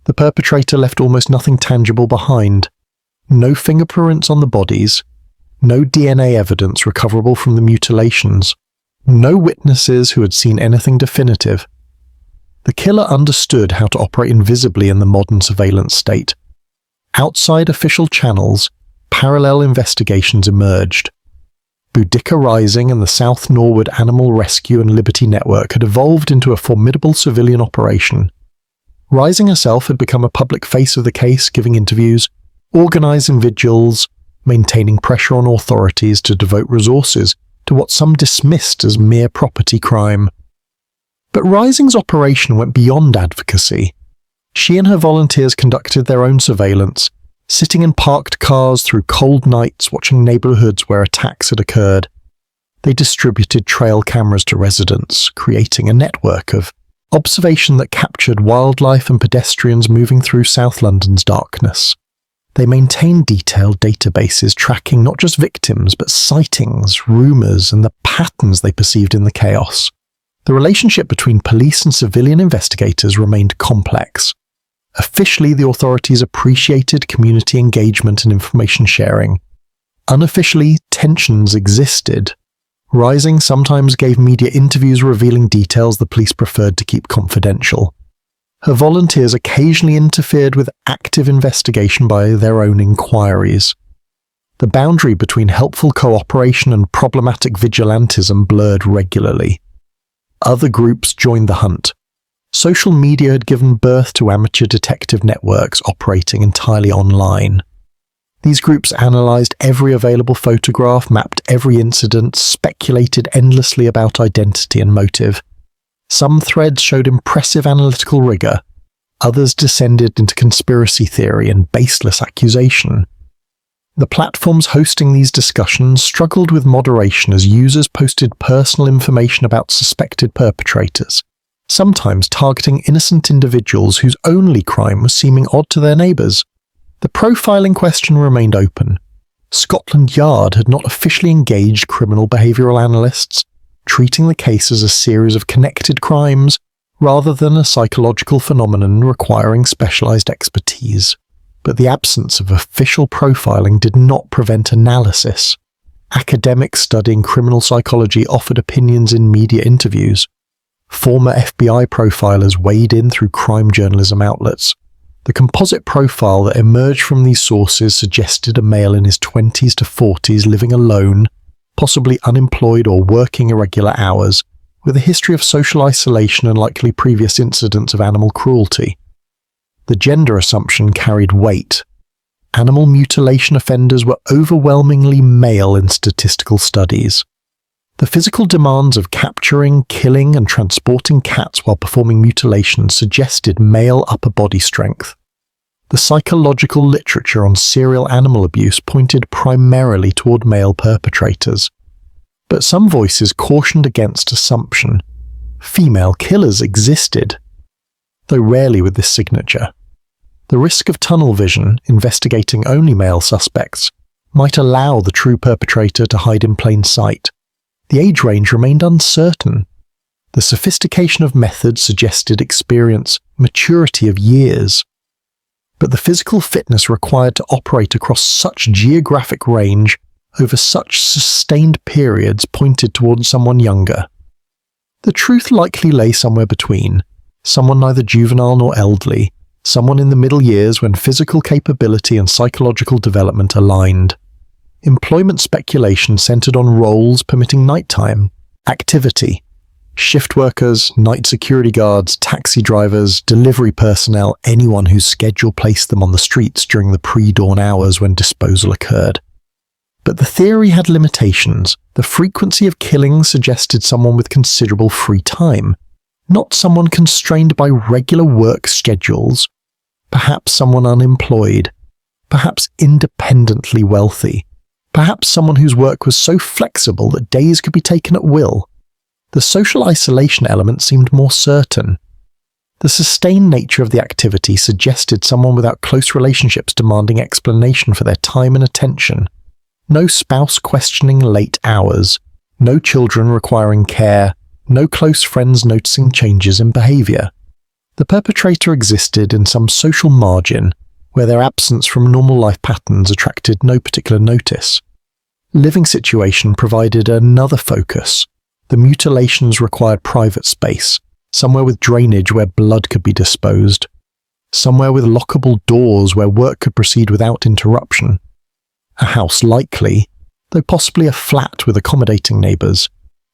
Speaker 1: The perpetrator left almost nothing tangible behind. No fingerprints on the bodies, no DNA evidence recoverable from the mutilations, no witnesses who had seen anything definitive. The killer understood how to operate invisibly in the modern surveillance state. Outside official channels, parallel investigations emerged. Boudica Rising and the South Norwood Animal Rescue and Liberty Network had evolved into a formidable civilian operation. Rising herself had become a public face of the case, giving interviews, organising vigils, maintaining pressure on authorities to devote resources to what some dismissed as mere property crime. But Rising's operation went beyond advocacy. She and her volunteers conducted their own surveillance, sitting in parked cars through cold nights watching neighbourhoods where attacks had occurred. They distributed trail cameras to residents, creating a network of observation that captured wildlife and pedestrians moving through South London's darkness. They maintained detailed databases tracking not just victims but sightings, rumours, and the patterns they perceived in the chaos. The relationship between police and civilian investigators remained complex. Officially, the authorities appreciated community engagement and information sharing. Unofficially, tensions existed. Rising sometimes gave media interviews revealing details the police preferred to keep confidential. Her volunteers occasionally interfered with active investigation by their own inquiries. The boundary between helpful cooperation and problematic vigilantism blurred regularly. Other groups joined the hunt. Social media had given birth to amateur detective networks operating entirely online. These groups analysed every available photograph, mapped every incident, speculated endlessly about identity and motive. Some threads showed impressive analytical rigour, others descended into conspiracy theory and baseless accusation. The platforms hosting these discussions struggled with moderation as users posted personal information about suspected perpetrators, sometimes targeting innocent individuals whose only crime was seeming odd to their neighbours. The profiling question remained open. Scotland Yard had not officially engaged criminal behavioural analysts, treating the case as a series of connected crimes rather than a psychological phenomenon requiring specialised expertise. But the absence of official profiling did not prevent analysis. Academics studying criminal psychology offered opinions in media interviews. Former FBI profilers weighed in through crime journalism outlets. The composite profile that emerged from these sources suggested a male in his 20s to 40s living alone, possibly unemployed or working irregular hours, with a history of social isolation and likely previous incidents of animal cruelty. The gender assumption carried weight. Animal mutilation offenders were overwhelmingly male in statistical studies. The physical demands of capturing, killing, and transporting cats while performing mutilations suggested male upper body strength. The psychological literature on serial animal abuse pointed primarily toward male perpetrators. But some voices cautioned against assumption. Female killers existed, though rarely with this signature. The risk of tunnel vision, investigating only male suspects, might allow the true perpetrator to hide in plain sight. The age range remained uncertain. The sophistication of methods suggested experience, maturity of years. But the physical fitness required to operate across such geographic range over such sustained periods pointed towards someone younger. The truth likely lay somewhere between, someone neither juvenile nor elderly, someone in the middle years when physical capability and psychological development aligned. Employment speculation centered on roles permitting nighttime, activity. Shift workers, night security guards, taxi drivers, delivery personnel, anyone whose schedule placed them on the streets during the pre-dawn hours when disposal occurred. But the theory had limitations. The frequency of killings suggested someone with considerable free time, not someone constrained by regular work schedules, perhaps someone unemployed, perhaps independently wealthy, perhaps someone whose work was so flexible that days could be taken at will. The social isolation element seemed more certain. The sustained nature of the activity suggested someone without close relationships demanding explanation for their time and attention. No spouse questioning late hours, no children requiring care, no close friends noticing changes in behaviour. The perpetrator existed in some social margin, where their absence from normal life patterns attracted no particular notice. Living situation provided another focus. The mutilations required private space, somewhere with drainage where blood could be disposed, somewhere with lockable doors where work could proceed without interruption. A house likely, though possibly a flat with accommodating neighbours.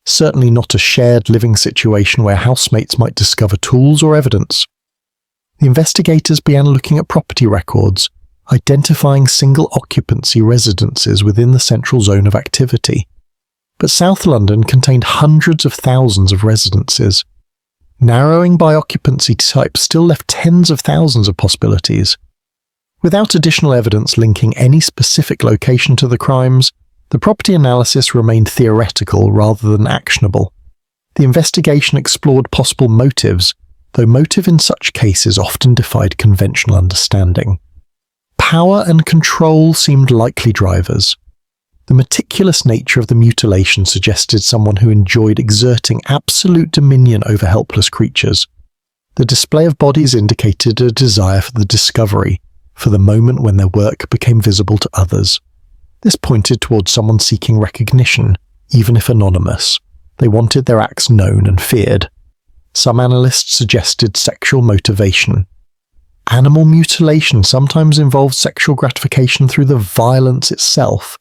Speaker 1: Certainly not a shared living situation where housemates might discover tools or evidence. The investigators began looking at property records, identifying single occupancy residences within the central zone of activity. But South London contained hundreds of thousands of residences. Narrowing by occupancy type still left tens of thousands of possibilities. Without additional evidence linking any specific location to the crimes, the property analysis remained theoretical rather than actionable. The investigation explored possible motives, though motive in such cases often defied conventional understanding. Power and control seemed likely drivers. The meticulous nature of the mutilation suggested someone who enjoyed exerting absolute dominion over helpless creatures. The display of bodies indicated a desire for the discovery, for the moment when their work became visible to others. This pointed towards someone seeking recognition, even if anonymous. They wanted their acts known and feared. Some analysts suggested sexual motivation. Animal mutilation sometimes involved sexual gratification through the violence itself,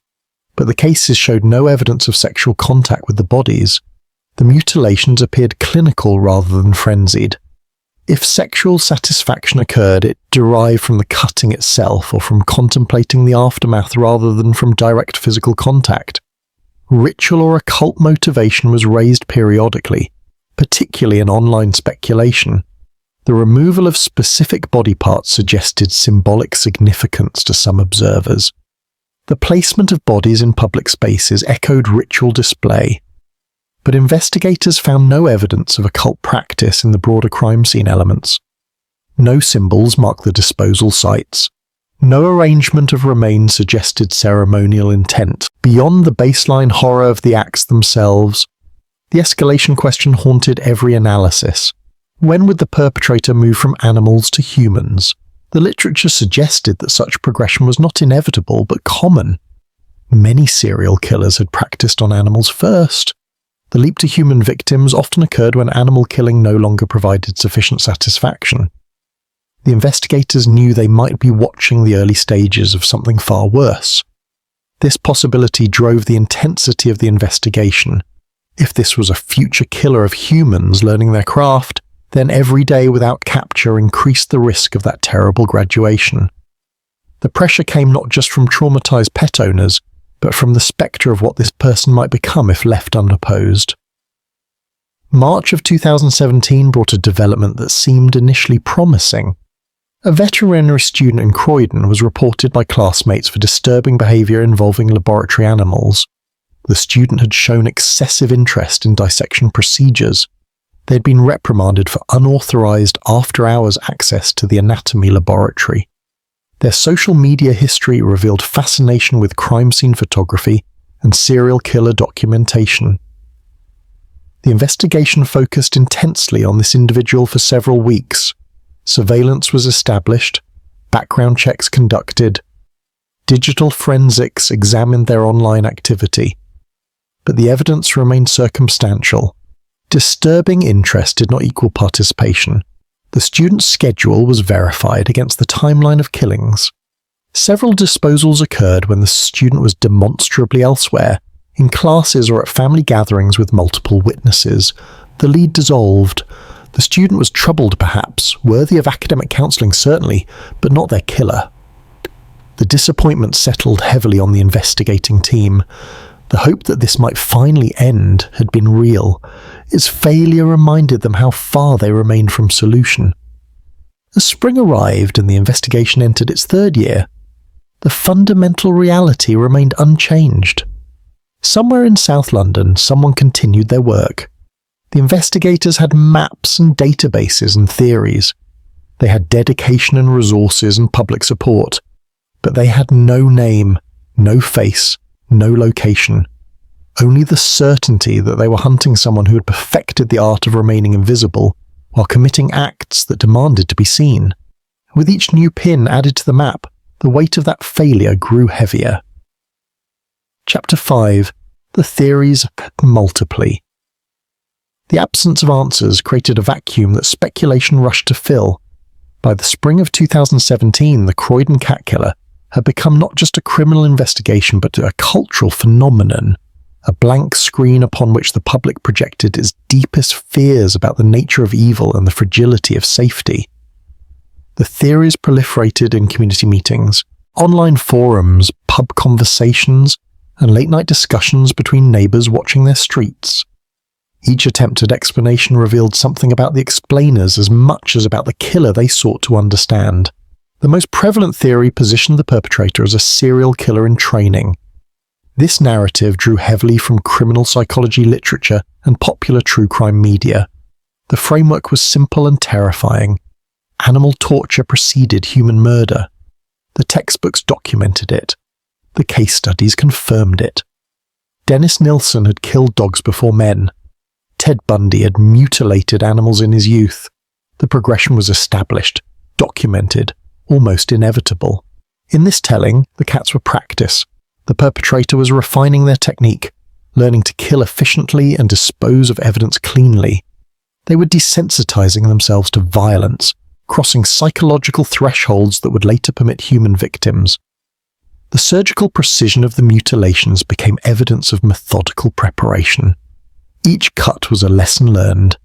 Speaker 1: but the cases showed no evidence of sexual contact with the bodies. The mutilations appeared clinical rather than frenzied. If sexual satisfaction occurred, it derived from the cutting itself or from contemplating the aftermath rather than from direct physical contact. Ritual or occult motivation was raised periodically, particularly in online speculation. The removal of specific body parts suggested symbolic significance to some observers. The placement of bodies in public spaces echoed ritual display, but investigators found no evidence of occult practice in the broader crime scene elements. No symbols marked the disposal sites. No arrangement of remains suggested ceremonial intent. Beyond the baseline horror of the acts themselves, the escalation question haunted every analysis. When would the perpetrator move from animals to humans? The literature suggested that such progression was not inevitable, but common. Many serial killers had practiced on animals first. The leap to human victims often occurred when animal killing no longer provided sufficient satisfaction. The investigators knew they might be watching the early stages of something far worse. This possibility drove the intensity of the investigation. If this was a future killer of humans learning their craft, then every day without capture increased the risk of that terrible graduation. The pressure came not just from traumatized pet owners, but from the spectre of what this person might become if left unopposed. March of 2017 brought a development that seemed initially promising. A veterinary student in Croydon was reported by classmates for disturbing behaviour involving laboratory animals. The student had shown excessive interest in dissection procedures. They had been reprimanded for unauthorised after-hours access to the anatomy laboratory. Their social media history revealed fascination with crime scene photography and serial killer documentation. The investigation focused intensely on this individual for several weeks. Surveillance was established, background checks conducted, digital forensics examined their online activity. But the evidence remained circumstantial. Disturbing interest did not equal participation. The student's schedule was verified against the timeline of killings. Several disposals occurred when the student was demonstrably elsewhere, in classes or at family gatherings with multiple witnesses. The lead dissolved. The student was troubled perhaps, worthy of academic counselling certainly, but not their killer. The disappointment settled heavily on the investigating team. The hope that this might finally end had been real. Its failure reminded them how far they remained from solution. As spring arrived and the investigation entered its third year, the fundamental reality remained unchanged. Somewhere in South London, someone continued their work. The investigators had maps and databases and theories. They had dedication and resources and public support, but they had no name, no face, no location. Only the certainty that they were hunting someone who had perfected the art of remaining invisible while committing acts that demanded to be seen. With each new pin added to the map, the weight of that failure grew heavier. Chapter 5. The theories multiply. The absence of answers created a vacuum that speculation rushed to fill. By the spring of 2017, the Croydon Cat Killer, had become not just a criminal investigation but a cultural phenomenon, a blank screen upon which the public projected its deepest fears about the nature of evil and the fragility of safety. The theories proliferated in community meetings, online forums, pub conversations, and late-night discussions between neighbours watching their streets. Each attempt at explanation revealed something about the explainers as much as about the killer they sought to understand. The most prevalent theory positioned the perpetrator as a serial killer in training. This narrative drew heavily from criminal psychology literature and popular true crime media. The framework was simple and terrifying. Animal torture preceded human murder. The textbooks documented it. The case studies confirmed it. Dennis Nilsen had killed dogs before men. Ted Bundy had mutilated animals in his youth. The progression was established, documented, almost inevitable. In this telling, the cats were practice. The perpetrator was refining their technique, learning to kill efficiently and dispose of evidence cleanly. They were desensitizing themselves to violence, crossing psychological thresholds that would later permit human victims. The surgical precision of the mutilations became evidence of methodical preparation. Each cut was a lesson learned.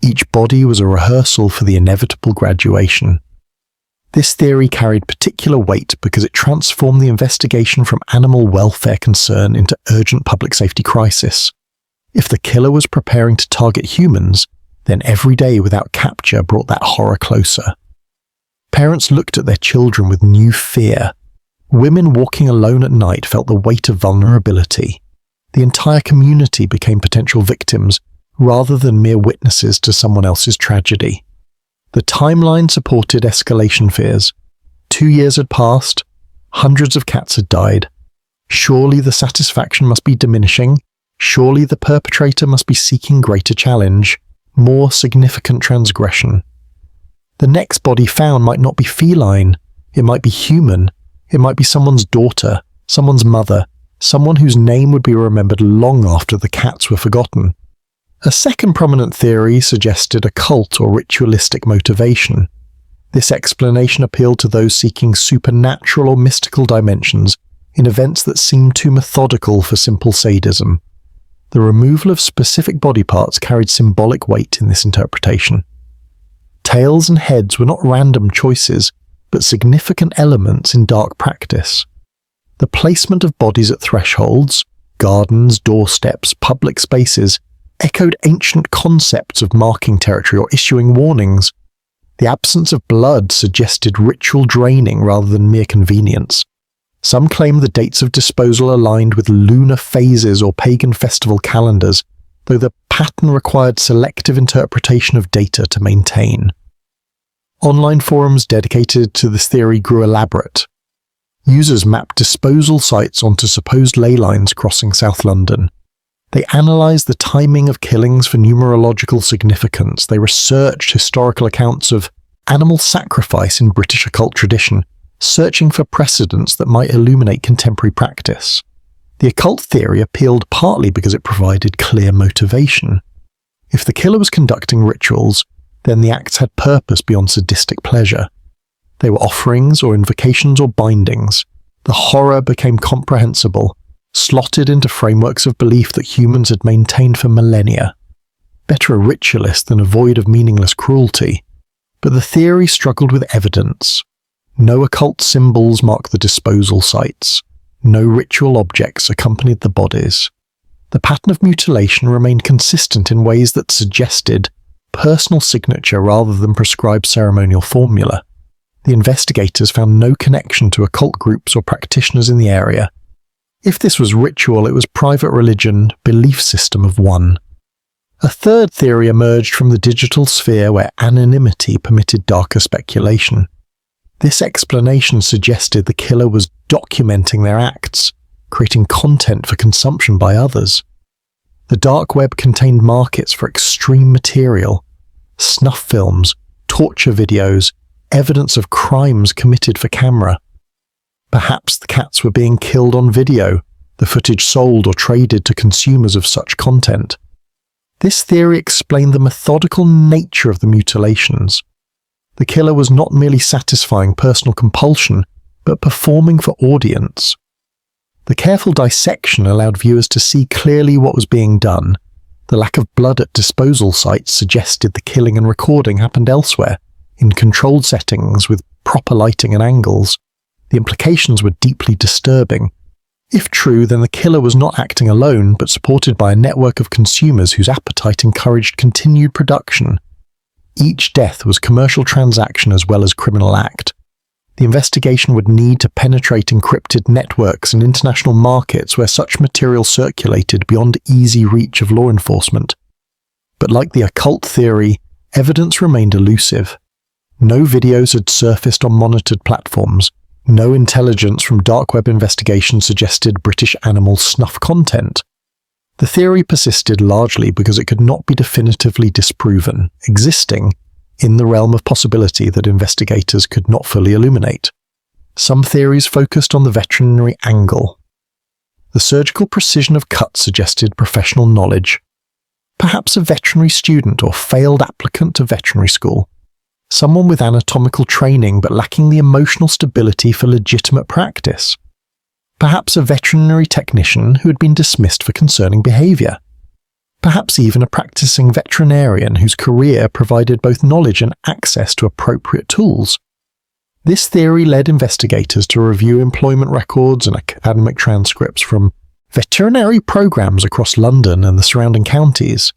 Speaker 1: Each body was a rehearsal for the inevitable graduation. This theory carried particular weight because it transformed the investigation from animal welfare concern into urgent public safety crisis. If the killer was preparing to target humans, then every day without capture brought that horror closer. Parents looked at their children with new fear. Women walking alone at night felt the weight of vulnerability. The entire community became potential victims rather than mere witnesses to someone else's tragedy. The timeline supported escalation fears. 2 years had passed. Hundreds of cats had died. Surely the satisfaction must be diminishing. Surely the perpetrator must be seeking greater challenge, more significant transgression. The next body found might not be feline. It might be human. It might be someone's daughter, someone's mother, someone whose name would be remembered long after the cats were forgotten. A second prominent theory suggested a cult or ritualistic motivation. This explanation appealed to those seeking supernatural or mystical dimensions in events that seemed too methodical for simple sadism. The removal of specific body parts carried symbolic weight in this interpretation. Tails and heads were not random choices, but significant elements in dark practice. The placement of bodies at thresholds, gardens, doorsteps, public spaces, echoed ancient concepts of marking territory or issuing warnings. The absence of blood suggested ritual draining rather than mere convenience. Some claim the dates of disposal aligned with lunar phases or pagan festival calendars, though the pattern required selective interpretation of data to maintain. Online forums dedicated to this theory grew elaborate. Users mapped disposal sites onto supposed ley lines crossing South London. They analysed the timing of killings for numerological significance. They researched historical accounts of animal sacrifice in British occult tradition, searching for precedents that might illuminate contemporary practice. The occult theory appealed partly because it provided clear motivation. If the killer was conducting rituals, then the acts had purpose beyond sadistic pleasure. They were offerings or invocations or bindings. The horror became comprehensible, slotted into frameworks of belief that humans had maintained for millennia. Better a ritualist than a void of meaningless cruelty. But the theory struggled with evidence. No occult symbols marked the disposal sites. No ritual objects accompanied the bodies. The pattern of mutilation remained consistent in ways that suggested personal signature rather than prescribed ceremonial formula. The investigators found no connection to occult groups or practitioners in the area. If this was ritual, it was private religion, belief system of one. A third theory emerged from the digital sphere where anonymity permitted darker speculation. This explanation suggested the killer was documenting their acts, creating content for consumption by others. The dark web contained markets for extreme material, snuff films, torture videos, evidence of crimes committed for camera. Perhaps the cats were being killed on video, the footage sold or traded to consumers of such content. This theory explained the methodical nature of the mutilations. The killer was not merely satisfying personal compulsion, but performing for audience. The careful dissection allowed viewers to see clearly what was being done. The lack of blood at disposal sites suggested the killing and recording happened elsewhere, in controlled settings with proper lighting and angles. The implications were deeply disturbing. If true, then the killer was not acting alone, but supported by a network of consumers whose appetite encouraged continued production. Each death was commercial transaction as well as criminal act. The investigation would need to penetrate encrypted networks and international markets where such material circulated beyond easy reach of law enforcement. But like the occult theory, evidence remained elusive. No videos had surfaced on monitored platforms. No intelligence from dark web investigations suggested British animal snuff content. The theory persisted largely because it could not be definitively disproven, existing in the realm of possibility that investigators could not fully illuminate. Some theories focused on the veterinary angle. The surgical precision of cuts suggested professional knowledge. Perhaps a veterinary student or failed applicant to veterinary school. Someone with anatomical training but lacking the emotional stability for legitimate practice. Perhaps a veterinary technician who had been dismissed for concerning behaviour. Perhaps even a practicing veterinarian whose career provided both knowledge and access to appropriate tools. This theory led investigators to review employment records and academic transcripts from veterinary programs across London and the surrounding counties.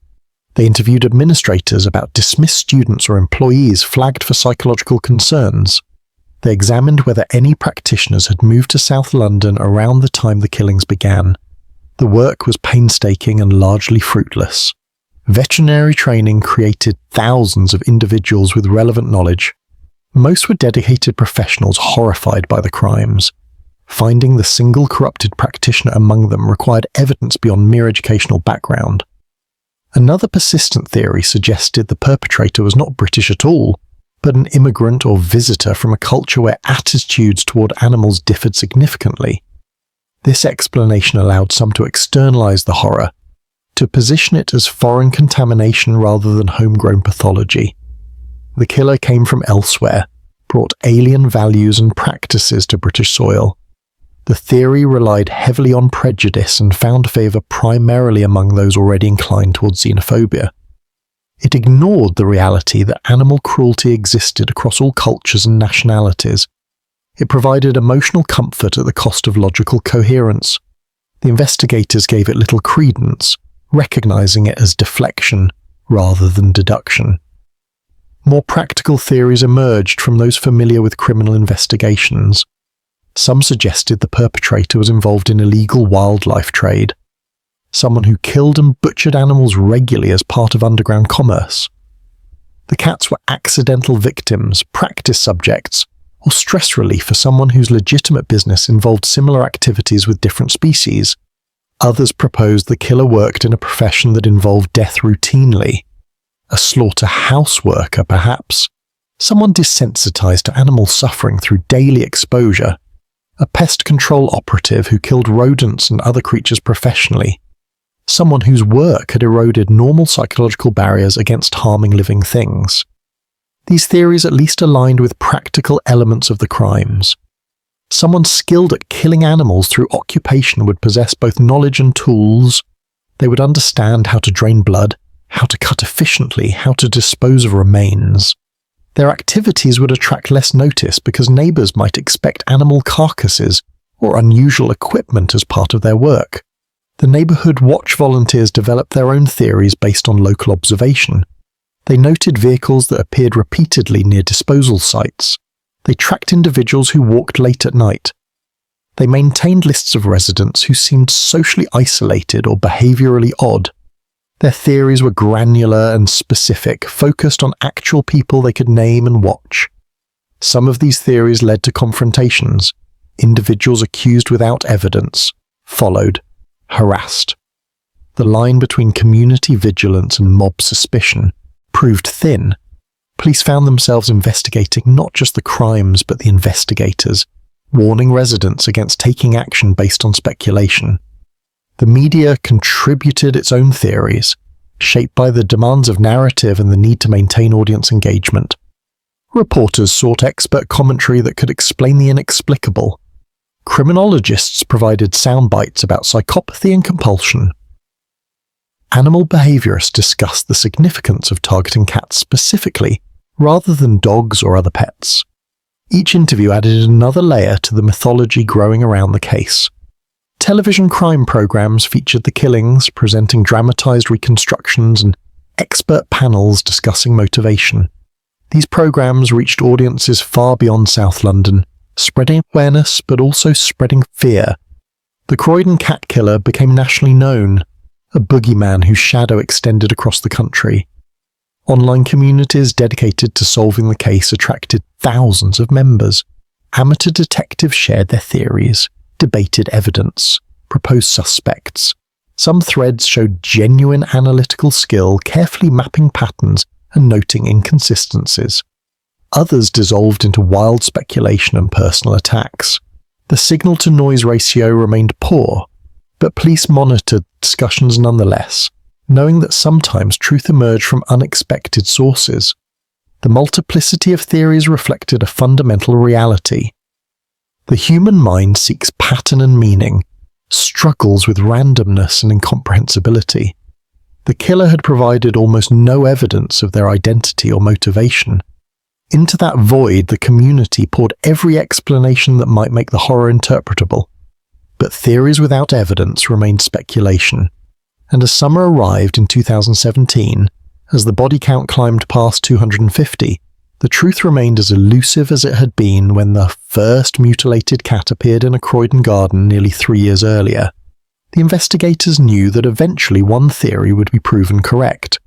Speaker 1: They interviewed administrators about dismissed students or employees flagged for psychological concerns. They examined whether any practitioners had moved to South London around the time the killings began. The work was painstaking and largely fruitless. Veterinary training created thousands of individuals with relevant knowledge. Most were dedicated professionals horrified by the crimes. Finding the single corrupted practitioner among them required evidence beyond mere educational background. Another persistent theory suggested the perpetrator was not British at all, but an immigrant or visitor from a culture where attitudes toward animals differed significantly. This explanation allowed some to externalize the horror, to position it as foreign contamination rather than homegrown pathology. The killer came from elsewhere, brought alien values and practices to British soil. The theory relied heavily on prejudice and found favour primarily among those already inclined towards xenophobia. It ignored the reality that animal cruelty existed across all cultures and nationalities. It provided emotional comfort at the cost of logical coherence. The investigators gave it little credence, recognizing it as deflection rather than deduction. More practical theories emerged from those familiar with criminal investigations. Some suggested the perpetrator was involved in illegal wildlife trade, someone who killed and butchered animals regularly as part of underground commerce. The cats were accidental victims, practice subjects, or stress relief for someone whose legitimate business involved similar activities with different species. Others proposed the killer worked in a profession that involved death routinely. A slaughterhouse worker, perhaps. Someone desensitized to animal suffering through daily exposure. A pest control operative who killed rodents and other creatures professionally. Someone whose work had eroded normal psychological barriers against harming living things. These theories at least aligned with practical elements of the crimes. Someone skilled at killing animals through occupation would possess both knowledge and tools. They would understand how to drain blood, how to cut efficiently, how to dispose of remains. Their activities would attract less notice because neighbours might expect animal carcasses or unusual equipment as part of their work. The neighbourhood watch volunteers developed their own theories based on local observation. They noted vehicles that appeared repeatedly near disposal sites. They tracked individuals who walked late at night. They maintained lists of residents who seemed socially isolated or behaviourally odd. Their theories were granular and specific, focused on actual people they could name and watch. Some of these theories led to confrontations. Individuals accused without evidence, followed, harassed. The line between community vigilance and mob suspicion proved thin. Police found themselves investigating not just the crimes but the investigators, warning residents against taking action based on speculation. The media contributed its own theories, shaped by the demands of narrative and the need to maintain audience engagement. Reporters sought expert commentary that could explain the inexplicable. Criminologists provided sound bites about psychopathy and compulsion. Animal behaviorists discussed the significance of targeting cats specifically, rather than dogs or other pets. Each interview added another layer to the mythology growing around the case. Television crime programs featured the killings, presenting dramatized reconstructions and expert panels discussing motivation. These programs reached audiences far beyond South London, spreading awareness but also spreading fear. The Croydon Cat Killer became nationally known, a boogeyman whose shadow extended across the country. Online communities dedicated to solving the case attracted thousands of members. Amateur detectives shared their theories, debated evidence, proposed suspects. Some threads showed genuine analytical skill, carefully mapping patterns and noting inconsistencies. Others dissolved into wild speculation and personal attacks. The signal-to-noise ratio remained poor, but police monitored discussions nonetheless, knowing that sometimes truth emerged from unexpected sources. The multiplicity of theories reflected a fundamental reality. The human mind seeks pattern and meaning, struggles with randomness and incomprehensibility. The killer had provided almost no evidence of their identity or motivation. Into that void, the community poured every explanation that might make the horror interpretable. But theories without evidence remained speculation. And as summer arrived in 2017, as the body count climbed past 250, the truth remained as elusive as it had been when the first mutilated cat appeared in a Croydon garden nearly 3 years earlier. The investigators knew that eventually one theory would be proven correct.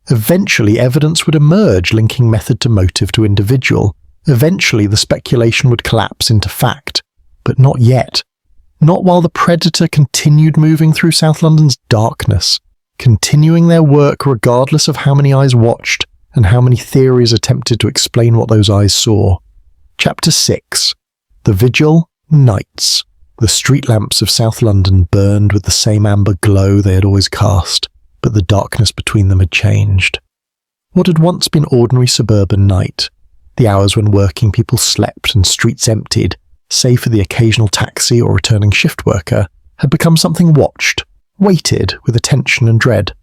Speaker 1: Eventually evidence would emerge linking method to motive to individual. Eventually the speculation would collapse into fact. But not yet. Not while the predator continued moving through South London's darkness, continuing their work regardless of how many eyes watched and how many theories attempted to explain what those eyes saw. Chapter 6. The Vigil, Nights. The street lamps of South London burned with the same amber glow they had always cast, but the darkness between them had changed. What had once been ordinary suburban night, the hours when working people slept and streets emptied, save for the occasional taxi or returning shift worker, had become something watched, waited with attention and dread.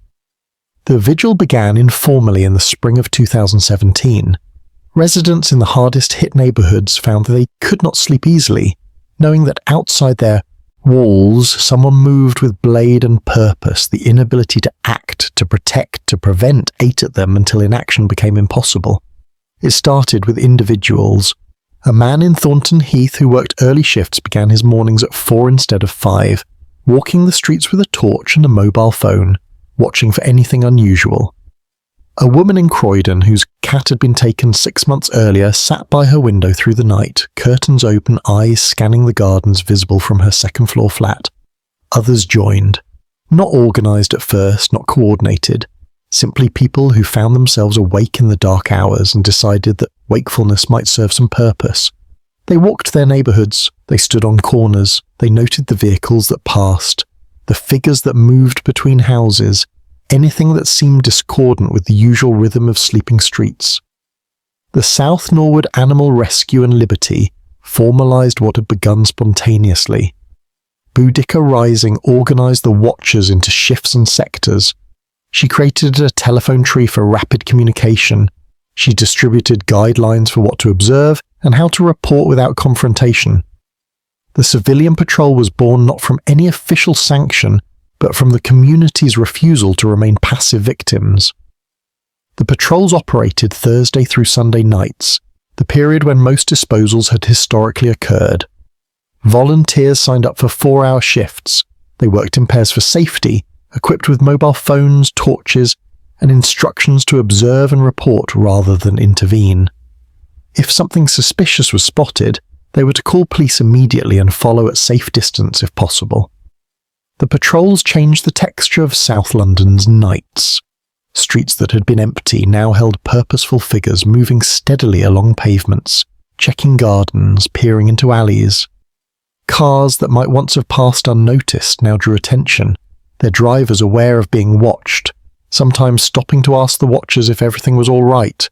Speaker 1: The vigil began informally in the spring of 2017. Residents in the hardest-hit neighbourhoods found that they could not sleep easily, knowing that outside their walls someone moved with blade and purpose. The inability to act, to protect, to prevent ate at them until inaction became impossible. It started with individuals. A man in Thornton Heath who worked early shifts began his mornings at 4 instead of 5, walking the streets with a torch and a mobile phone, watching for anything unusual. A woman in Croydon whose cat had been taken 6 months earlier sat by her window through the night, curtains open, eyes scanning the gardens visible from her second-floor flat. Others joined. Not organised at first, not coordinated. Simply people who found themselves awake in the dark hours and decided that wakefulness might serve some purpose. They walked their neighbourhoods, they stood on corners, they noted the vehicles that passed, the figures that moved between houses, anything that seemed discordant with the usual rhythm of sleeping streets. The South Norwood Animal Rescue and Liberty formalised what had begun spontaneously. Boudica Rising organised the watchers into shifts and sectors. She created a telephone tree for rapid communication. She distributed guidelines for what to observe and how to report without confrontation. The civilian patrol was born not from any official sanction, but from the community's refusal to remain passive victims. The patrols operated Thursday through Sunday nights, the period when most disposals had historically occurred. Volunteers signed up for 4-hour shifts. They worked in pairs for safety, equipped with mobile phones, torches, and instructions to observe and report rather than intervene. If something suspicious was spotted, they were to call police immediately and follow at safe distance if possible. The patrols changed the texture of South London's nights. Streets that had been empty now held purposeful figures moving steadily along pavements, checking gardens, peering into alleys. Cars that might once have passed unnoticed now drew attention, their drivers aware of being watched, sometimes stopping to ask the watchers if everything was all right.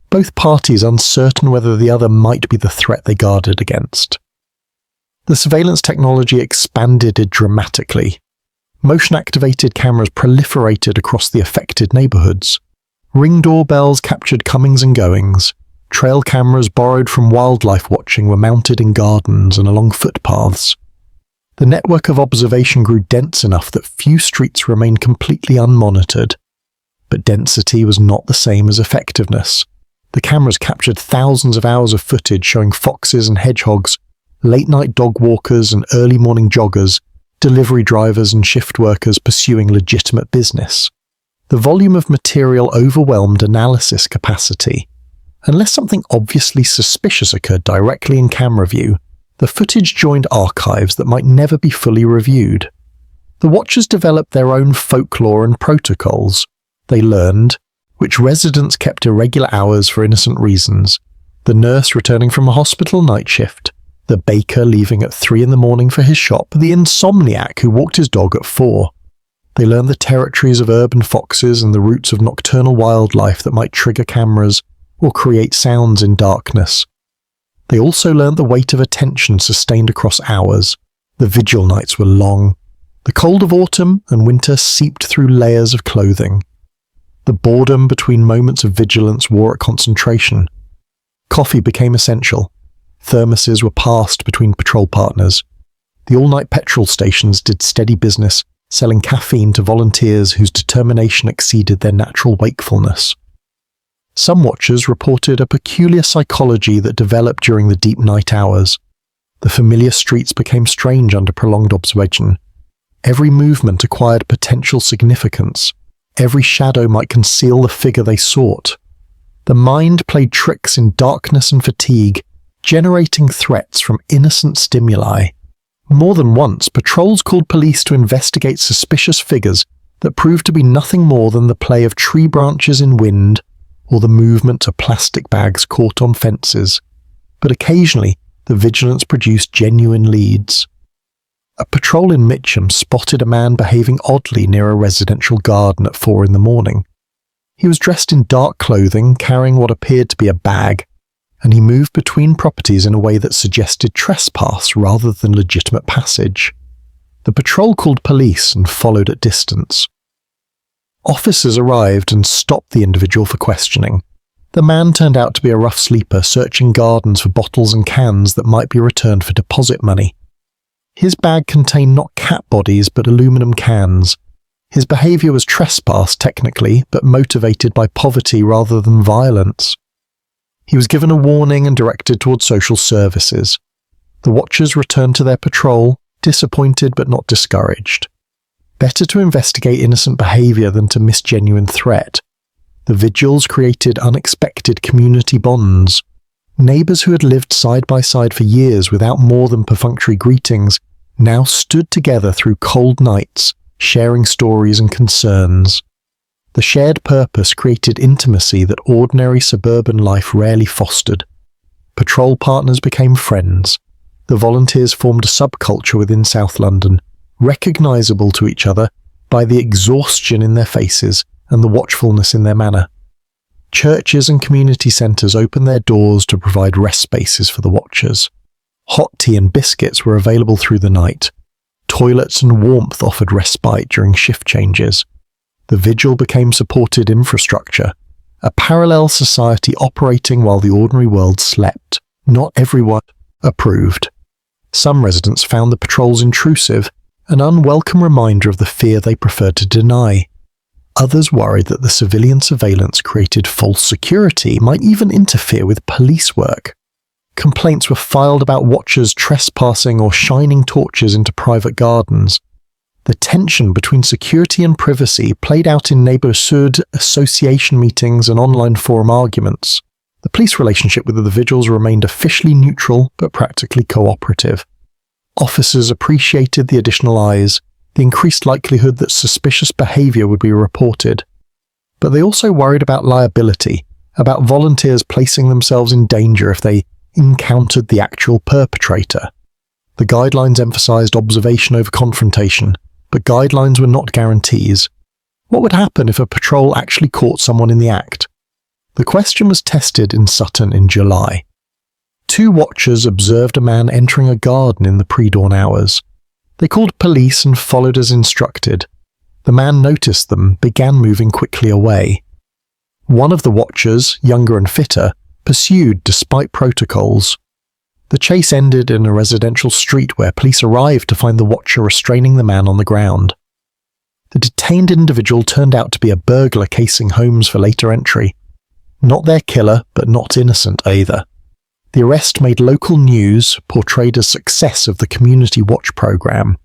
Speaker 1: both parties uncertain whether the other might be the threat they guarded against. The surveillance technology expanded dramatically. Motion-activated cameras proliferated across the affected neighbourhoods. Ring doorbells captured comings and goings. Trail cameras borrowed from wildlife watching were mounted in gardens and along footpaths. The network of observation grew dense enough that few streets remained completely unmonitored. But density was not the same as effectiveness. The cameras captured thousands of hours of footage showing foxes and hedgehogs, late-night dog walkers and early morning joggers, delivery drivers and shift workers pursuing legitimate business. The volume of material overwhelmed analysis capacity. Unless something obviously suspicious occurred directly in camera view, the footage joined archives that might never be fully reviewed. The watchers developed their own folklore and protocols. They learned which residents kept irregular hours for innocent reasons, the nurse returning from a hospital night shift, the baker leaving at 3 a.m. for his shop, the insomniac who walked his dog at 4. They learned the territories of urban foxes and the routes of nocturnal wildlife that might trigger cameras or create sounds in darkness. They also learned the weight of attention sustained across hours. The vigil nights were long. The cold of autumn and winter seeped through layers of clothing. The boredom between moments of vigilance wore at concentration. Coffee became essential. Thermoses were passed between patrol partners. The all-night petrol stations did steady business, selling caffeine to volunteers whose determination exceeded their natural wakefulness. Some watchers reported a peculiar psychology that developed during the deep night hours. The familiar streets became strange under prolonged observation. Every movement acquired potential significance. Every shadow might conceal the figure they sought. The mind played tricks in darkness and fatigue, generating threats from innocent stimuli. More than once, patrols called police to investigate suspicious figures that proved to be nothing more than the play of tree branches in wind or the movement of plastic bags caught on fences. But occasionally, the vigilance produced genuine leads. A patrol in Mitcham spotted a man behaving oddly near a residential garden at 4 a.m. He was dressed in dark clothing, carrying what appeared to be a bag, and he moved between properties in a way that suggested trespass rather than legitimate passage. The patrol called police and followed at distance. Officers arrived and stopped the individual for questioning. The man turned out to be a rough sleeper searching gardens for bottles and cans that might be returned for deposit money. His bag contained not cat bodies but aluminum cans. His behaviour was trespass technically, but motivated by poverty rather than violence. He was given a warning and directed towards social services. The watchers returned to their patrol, disappointed but not discouraged. Better to investigate innocent behaviour than to miss genuine threat. The vigils created unexpected community bonds. Neighbours who had lived side by side for years without more than perfunctory greetings now stood together through cold nights, sharing stories and concerns. The shared purpose created intimacy that ordinary suburban life rarely fostered. Patrol partners became friends. The volunteers formed a subculture within South London, recognisable to each other by the exhaustion in their faces and the watchfulness in their manner. Churches and community centres opened their doors to provide rest spaces for the watchers. Hot tea and biscuits were available through the night. Toilets and warmth offered respite during shift changes. The vigil became supported infrastructure, a parallel society operating while the ordinary world slept. Not everyone approved. Some residents found the patrols intrusive, an unwelcome reminder of the fear they preferred to deny. Others worried that the civilian surveillance created false security, might even interfere with police work. Complaints were filed about watchers trespassing or shining torches into private gardens. The tension between security and privacy played out in neighbourhood association meetings and online forum arguments. The police relationship with the vigils remained officially neutral but practically cooperative. Officers appreciated the additional eyes, the increased likelihood that suspicious behaviour would be reported. But they also worried about liability, about volunteers placing themselves in danger if they encountered the actual perpetrator. The guidelines emphasised observation over confrontation, but guidelines were not guarantees. What would happen if a patrol actually caught someone in the act? The question was tested in Sutton in July. 2 watchers observed a man entering a garden in the pre-dawn hours. They called police and followed as instructed. The man noticed them, began moving quickly away. One of the watchers, younger and fitter, pursued despite protocols. The chase ended in a residential street where police arrived to find the watcher restraining the man on the ground. The detained individual turned out to be a burglar casing homes for later entry. Not their killer, but not innocent either. The arrest made local news, portrayed as success of the community watch program.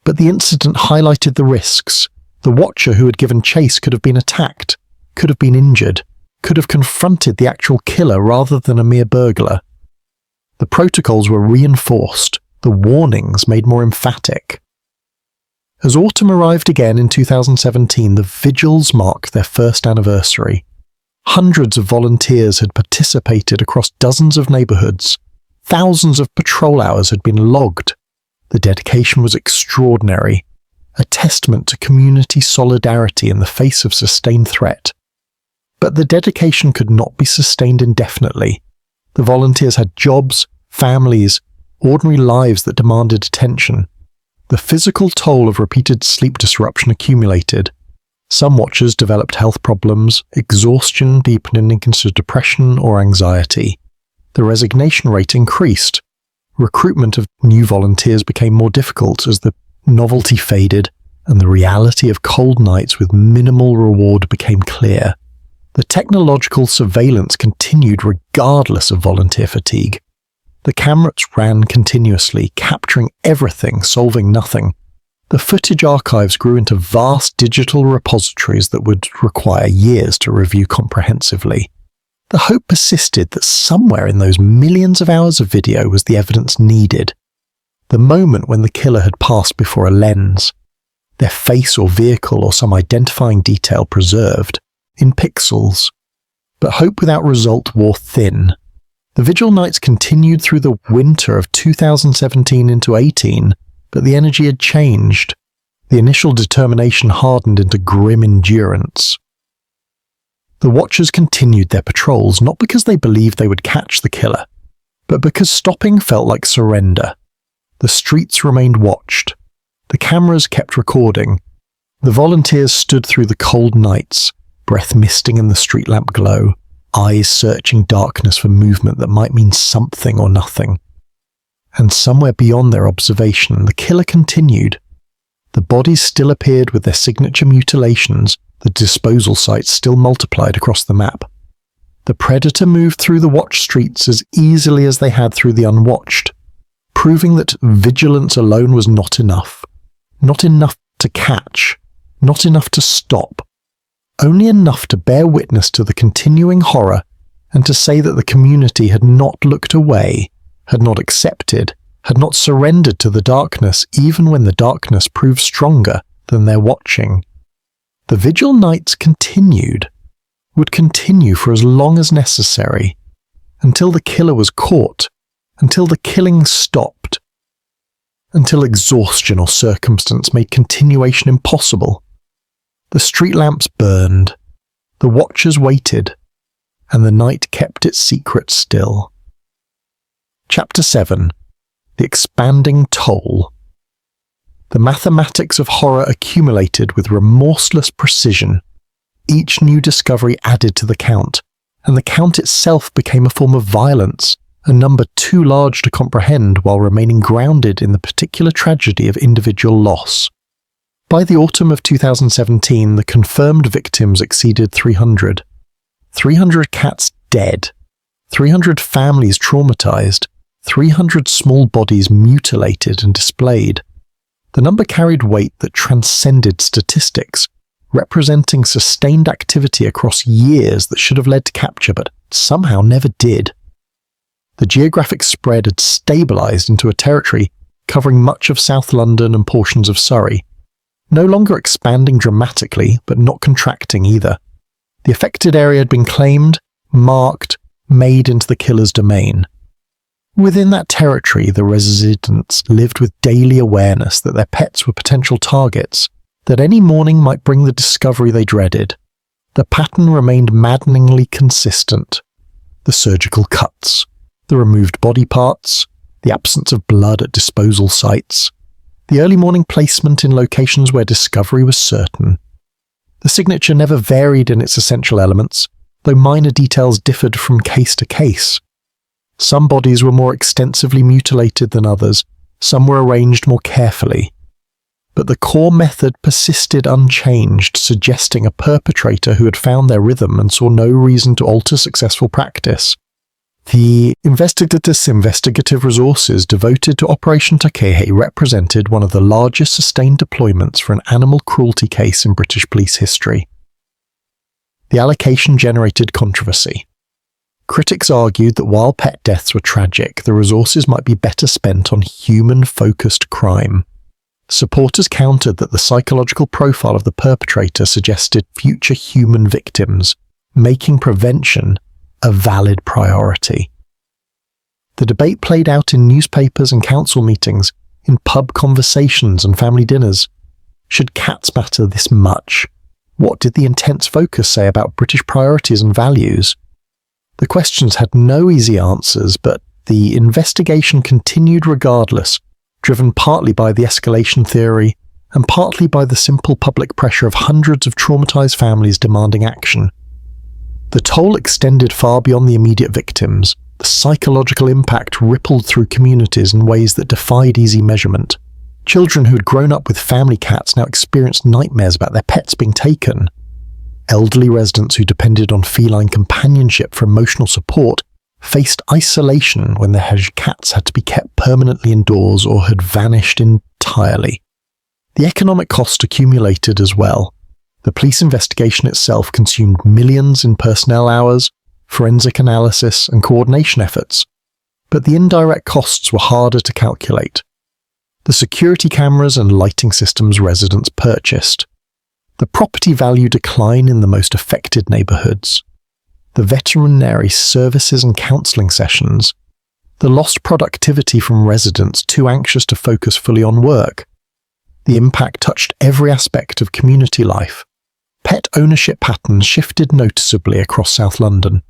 Speaker 1: But the incident highlighted the risks. The watcher who had given chase could have been attacked, could have been injured, could have confronted the actual killer rather than a mere burglar. The protocols were reinforced, the warnings made more emphatic. As autumn arrived again in 2017, the vigils marked their first anniversary. Hundreds of volunteers had participated across dozens of neighbourhoods. Thousands of patrol hours had been logged. The dedication was extraordinary, a testament to community solidarity in the face of sustained threat. But the dedication could not be sustained indefinitely. The volunteers had jobs, families, ordinary lives that demanded attention. The physical toll of repeated sleep disruption accumulated. Some watchers developed health problems, exhaustion deepening into depression or anxiety. The resignation rate increased. Recruitment of new volunteers became more difficult as the novelty faded and the reality of cold nights with minimal reward became clear. The technological surveillance continued regardless of volunteer fatigue. The cameras ran continuously, capturing everything, solving nothing. The footage archives grew into vast digital repositories that would require years to review comprehensively. The hope persisted that somewhere in those millions of hours of video was the evidence needed. The moment when the killer had passed before a lens, their face or vehicle or some identifying detail preserved, in pixels. But hope without result wore thin. The vigil nights continued through the winter of 2017 into 18, but the energy had changed. The initial determination hardened into grim endurance. The watchers continued their patrols not because they believed they would catch the killer, but because stopping felt like surrender. The streets remained watched. The cameras kept recording. The volunteers stood through the cold nights, breath misting in the street lamp glow, eyes searching darkness for movement that might mean something or nothing. And somewhere beyond their observation, the killer continued. The bodies still appeared with their signature mutilations, the disposal sites still multiplied across the map. The predator moved through the watched streets as easily as they had through the unwatched, proving that vigilance alone was not enough. Not enough to catch, not enough to stop. Only enough to bear witness to the continuing horror and to say that the community had not looked away, had not accepted, had not surrendered to the darkness even when the darkness proved stronger than their watching. The vigil nights continued, would continue for as long as necessary, until the killer was caught, until the killing stopped, until exhaustion or circumstance made continuation impossible. The street lamps burned, the watchers waited, and the night kept its secret still. Chapter 7. The Expanding Toll. The mathematics of horror accumulated with remorseless precision. Each new discovery added to the count, and the count itself became a form of violence, a number too large to comprehend while remaining grounded in the particular tragedy of individual loss. By the autumn of 2017, the confirmed victims exceeded 300. 300 cats dead, 300 families traumatized, 300 small bodies mutilated and displayed. The number carried weight that transcended statistics, representing sustained activity across years that should have led to capture but somehow never did. The geographic spread had stabilized into a territory covering much of South London and portions of Surrey, no longer expanding dramatically but not contracting either. The affected area had been claimed, marked, made into the killer's domain. Within that territory, the residents lived with daily awareness that their pets were potential targets, that any morning might bring the discovery they dreaded. the pattern remained maddeningly consistent. The surgical cuts, the removed body parts, the absence of blood at disposal sites, the early morning placement in locations where discovery was certain. The signature never varied in its essential elements, though minor details differed from case to case. Some bodies were more extensively mutilated than others, some were arranged more carefully. But the core method persisted unchanged, suggesting a perpetrator who had found their rhythm and saw no reason to alter successful practice. The investigative resources devoted to Operation Takehe represented one of the largest sustained deployments for an animal cruelty case in British police history. The allocation generated controversy. Critics argued that while pet deaths were tragic, the resources might be better spent on human-focused crime. Supporters countered that the psychological profile of the perpetrator suggested future human victims, making prevention a valid priority. The debate played out in newspapers and council meetings, in pub conversations and family dinners. Should cats matter this much? What did the intense focus say about British priorities and values? The questions had no easy answers, but the investigation continued regardless, driven partly by the escalation theory and partly by the simple public pressure of hundreds of traumatized families demanding action. The toll extended far beyond the immediate victims. The psychological impact rippled through communities in ways that defied easy measurement. Children who had grown up with family cats now experienced nightmares about their pets being taken. Elderly residents who depended on feline companionship for emotional support faced isolation when their cats had to be kept permanently indoors or had vanished entirely. The economic cost accumulated as well. The police investigation itself consumed millions in personnel hours, forensic analysis, and coordination efforts, but the indirect costs were harder to calculate. The security cameras and lighting systems residents purchased, the property value decline in the most affected neighbourhoods, the veterinary services and counselling sessions, the lost productivity from residents too anxious to focus fully on work. The impact touched every aspect of community life. Pet ownership patterns shifted noticeably across South London.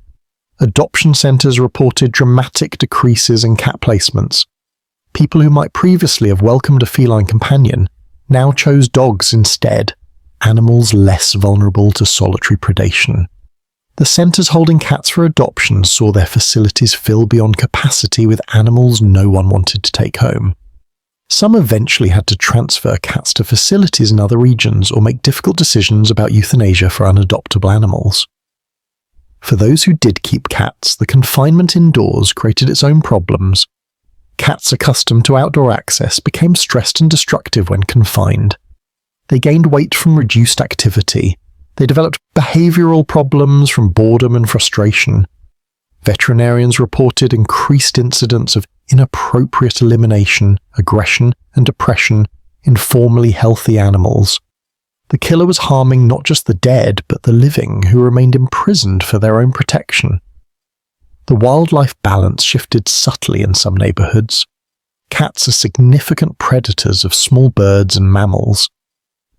Speaker 1: Adoption centres reported dramatic decreases in cat placements. People who might previously have welcomed a feline companion now chose dogs instead, animals less vulnerable to solitary predation. The centres holding cats for adoption saw their facilities fill beyond capacity with animals no one wanted to take home. Some eventually had to transfer cats to facilities in other regions or make difficult decisions about euthanasia for unadoptable animals. For those who did keep cats, the confinement indoors created its own problems. Cats accustomed to outdoor access became stressed and destructive when confined. They gained weight from reduced activity. They developed behavioural problems from boredom and frustration. Veterinarians reported increased incidents of inappropriate elimination, aggression, and depression in formerly healthy animals. The killer was harming not just the dead, but the living, who remained imprisoned for their own protection. The wildlife balance shifted subtly in some neighbourhoods. Cats are significant predators of small birds and mammals.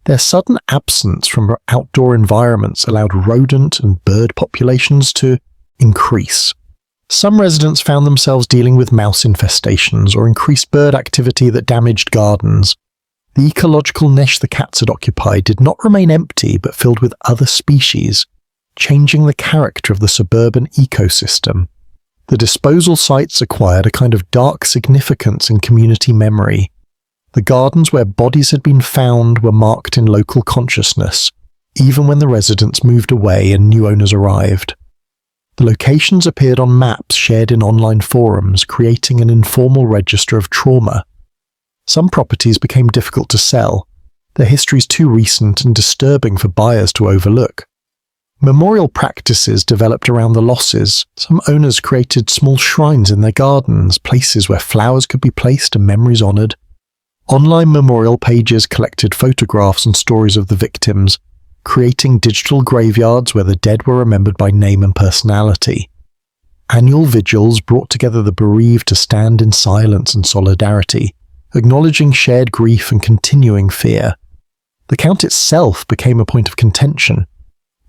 Speaker 1: Their sudden absence from outdoor environments allowed rodent and bird populations to increase. Some residents found themselves dealing with mouse infestations or increased bird activity that damaged gardens. The ecological niche the cats had occupied did not remain empty but filled with other species, changing the character of the suburban ecosystem. The disposal sites acquired a kind of dark significance in community memory. The gardens where bodies had been found were marked in local consciousness, even when the residents moved away and new owners arrived. The locations appeared on maps shared in online forums, creating an informal register of trauma. Some properties became difficult to sell, their histories too recent and disturbing for buyers to overlook. Memorial practices developed around the losses. Some owners created small shrines in their gardens, places where flowers could be placed and memories honoured. Online memorial pages collected photographs and stories of the victims, creating digital graveyards where the dead were remembered by name and personality. Annual vigils brought together the bereaved to stand in silence and solidarity, acknowledging shared grief and continuing fear. The count itself became a point of contention.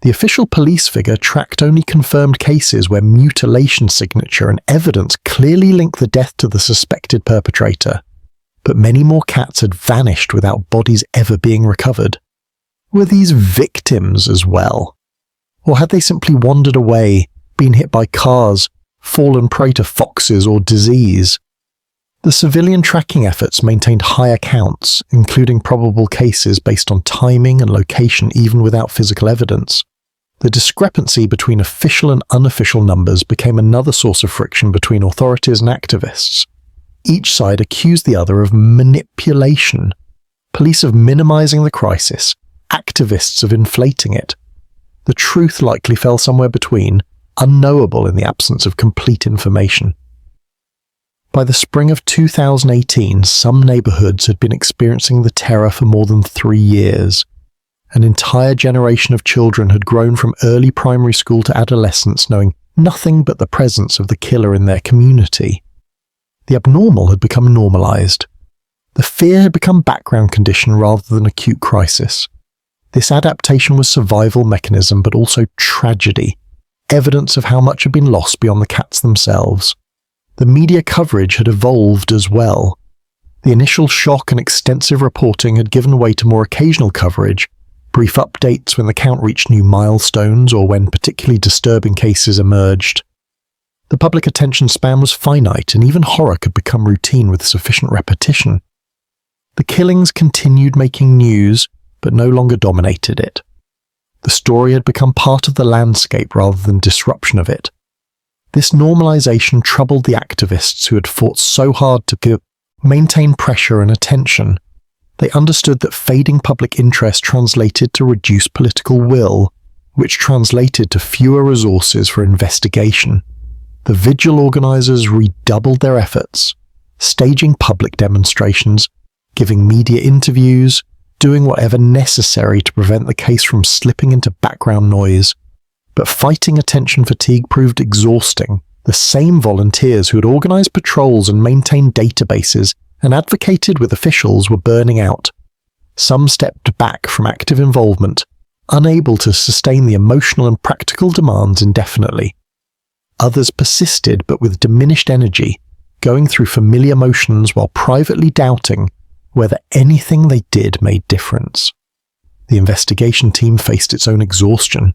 Speaker 1: The official police figure tracked only confirmed cases where mutilation signature and evidence clearly link the death to the suspected perpetrator, but many more cats had vanished without bodies ever being recovered. Were these victims as well? Or had they simply wandered away, been hit by cars, fallen prey to foxes or disease? The civilian tracking efforts maintained higher counts, including probable cases based on timing and location even without physical evidence. The discrepancy between official and unofficial numbers became another source of friction between authorities and activists. Each side accused the other of manipulation, police of minimizing the crisis, activists of inflating it. The truth likely fell somewhere between, unknowable in the absence of complete information. By the spring of 2018, some neighborhoods had been experiencing the terror for more than 3 years. An entire generation of children had grown from early primary school to adolescence knowing nothing but the presence of the killer in their community. The abnormal had become normalized. The fear had become background condition rather than acute crisis. This adaptation was survival mechanism but also tragedy, evidence of how much had been lost beyond the cats themselves. The media coverage had evolved as well. The initial shock and extensive reporting had given way to more occasional coverage, brief updates when the count reached new milestones or when particularly disturbing cases emerged. The public attention span was finite, and even horror could become routine with sufficient repetition. The killings continued making news, but no longer dominated it. The story had become part of the landscape rather than disruption of it. This normalization troubled the activists who had fought so hard to maintain pressure and attention. They understood that fading public interest translated to reduced political will, which translated to fewer resources for investigation. The vigil organizers redoubled their efforts, staging public demonstrations, giving media interviews, doing whatever necessary to prevent the case from slipping into background noise. But fighting attention fatigue proved exhausting. The same volunteers who had organized patrols and maintained databases and advocated with officials were burning out. Some stepped back from active involvement, unable to sustain the emotional and practical demands indefinitely. Others persisted but with diminished energy, going through familiar motions while privately doubting whether anything they did made difference. The investigation team faced its own exhaustion.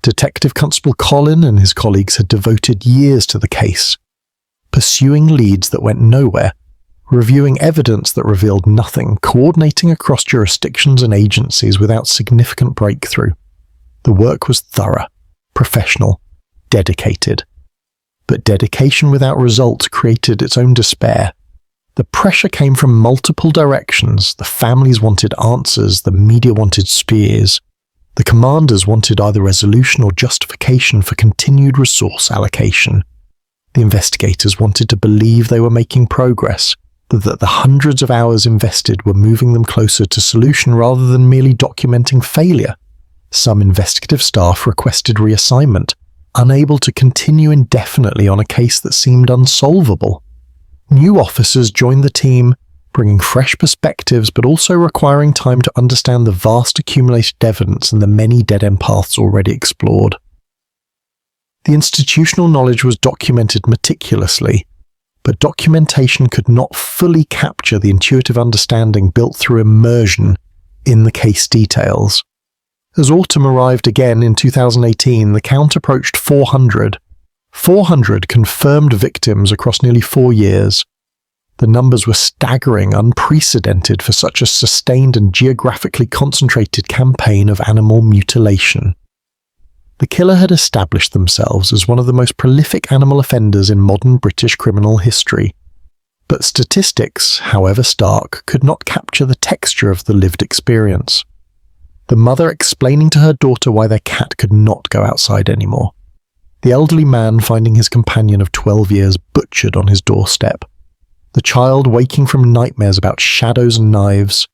Speaker 1: Detective Constable Colin and his colleagues had devoted years to the case, pursuing leads that went nowhere, reviewing evidence that revealed nothing, coordinating across jurisdictions and agencies without significant breakthrough. The work was thorough, professional, dedicated. But dedication without results created its own despair. The pressure came from multiple directions. The families wanted answers, the media wanted spears. The commanders wanted either resolution or justification for continued resource allocation. The investigators wanted to believe they were making progress, that the hundreds of hours invested were moving them closer to solution rather than merely documenting failure. Some investigative staff requested reassignment, unable to continue indefinitely on a case that seemed unsolvable. New officers joined the team, bringing fresh perspectives but also requiring time to understand the vast accumulated evidence and the many dead-end paths already explored. The institutional knowledge was documented meticulously, but documentation could not fully capture the intuitive understanding built through immersion in the case details. As autumn arrived again in 2018, the count approached 400. 400 confirmed victims across nearly 4 years. The numbers were staggering, unprecedented for such a sustained and geographically concentrated campaign of animal mutilation. The killer had established themselves as one of the most prolific animal offenders in modern British criminal history. But statistics, however stark, could not capture the texture of the lived experience. The mother explaining to her daughter why their cat could not go outside anymore. The elderly man finding his companion of 12 years butchered on his doorstep. The child waking from nightmares about shadows and knives.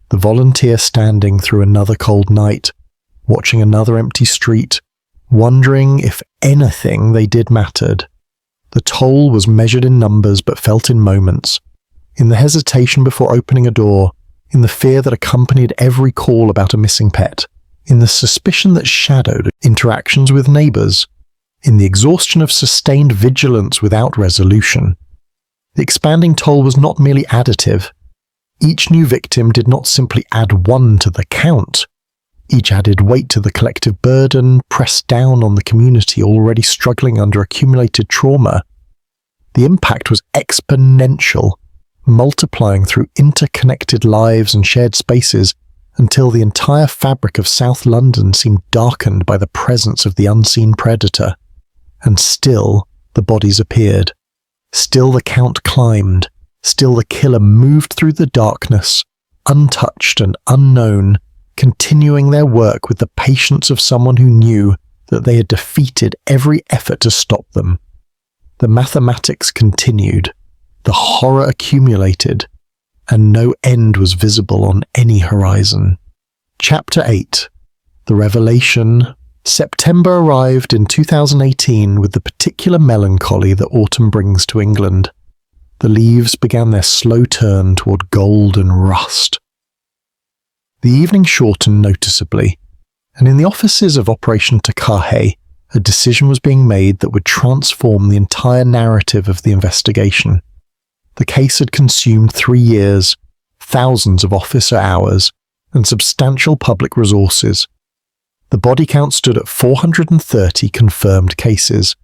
Speaker 1: The volunteer standing through another cold night, watching another empty street, wondering if anything they did mattered. The toll was measured in numbers but felt in moments, in the hesitation before opening a door, in the fear that accompanied every call about a missing pet, in the suspicion that shadowed interactions with neighbours, in the exhaustion of sustained vigilance without resolution. The expanding toll was not merely additive. Each new victim did not simply add one to the count. Each added weight to the collective burden, pressed down on the community already struggling under accumulated trauma. The impact was exponential, multiplying through interconnected lives and shared spaces until the entire fabric of South London seemed darkened by the presence of the unseen predator. And still the bodies appeared. Still the count climbed. Still the killer moved through the darkness, untouched and unknown, continuing their work with the patience of someone who knew that they had defeated every effort to stop them. The mathematics continued, the horror accumulated, and no end was visible on any horizon. Chapter 8. The Revelation. September arrived in 2018 with the particular melancholy that autumn brings to England. The leaves began their slow turn toward gold and rust. The evening shortened noticeably, and in the offices of Operation Takahe, a decision was being made that would transform the entire narrative of the investigation. The case had consumed 3 years, thousands of officer hours, and substantial public resources. The body count stood at 430 confirmed cases.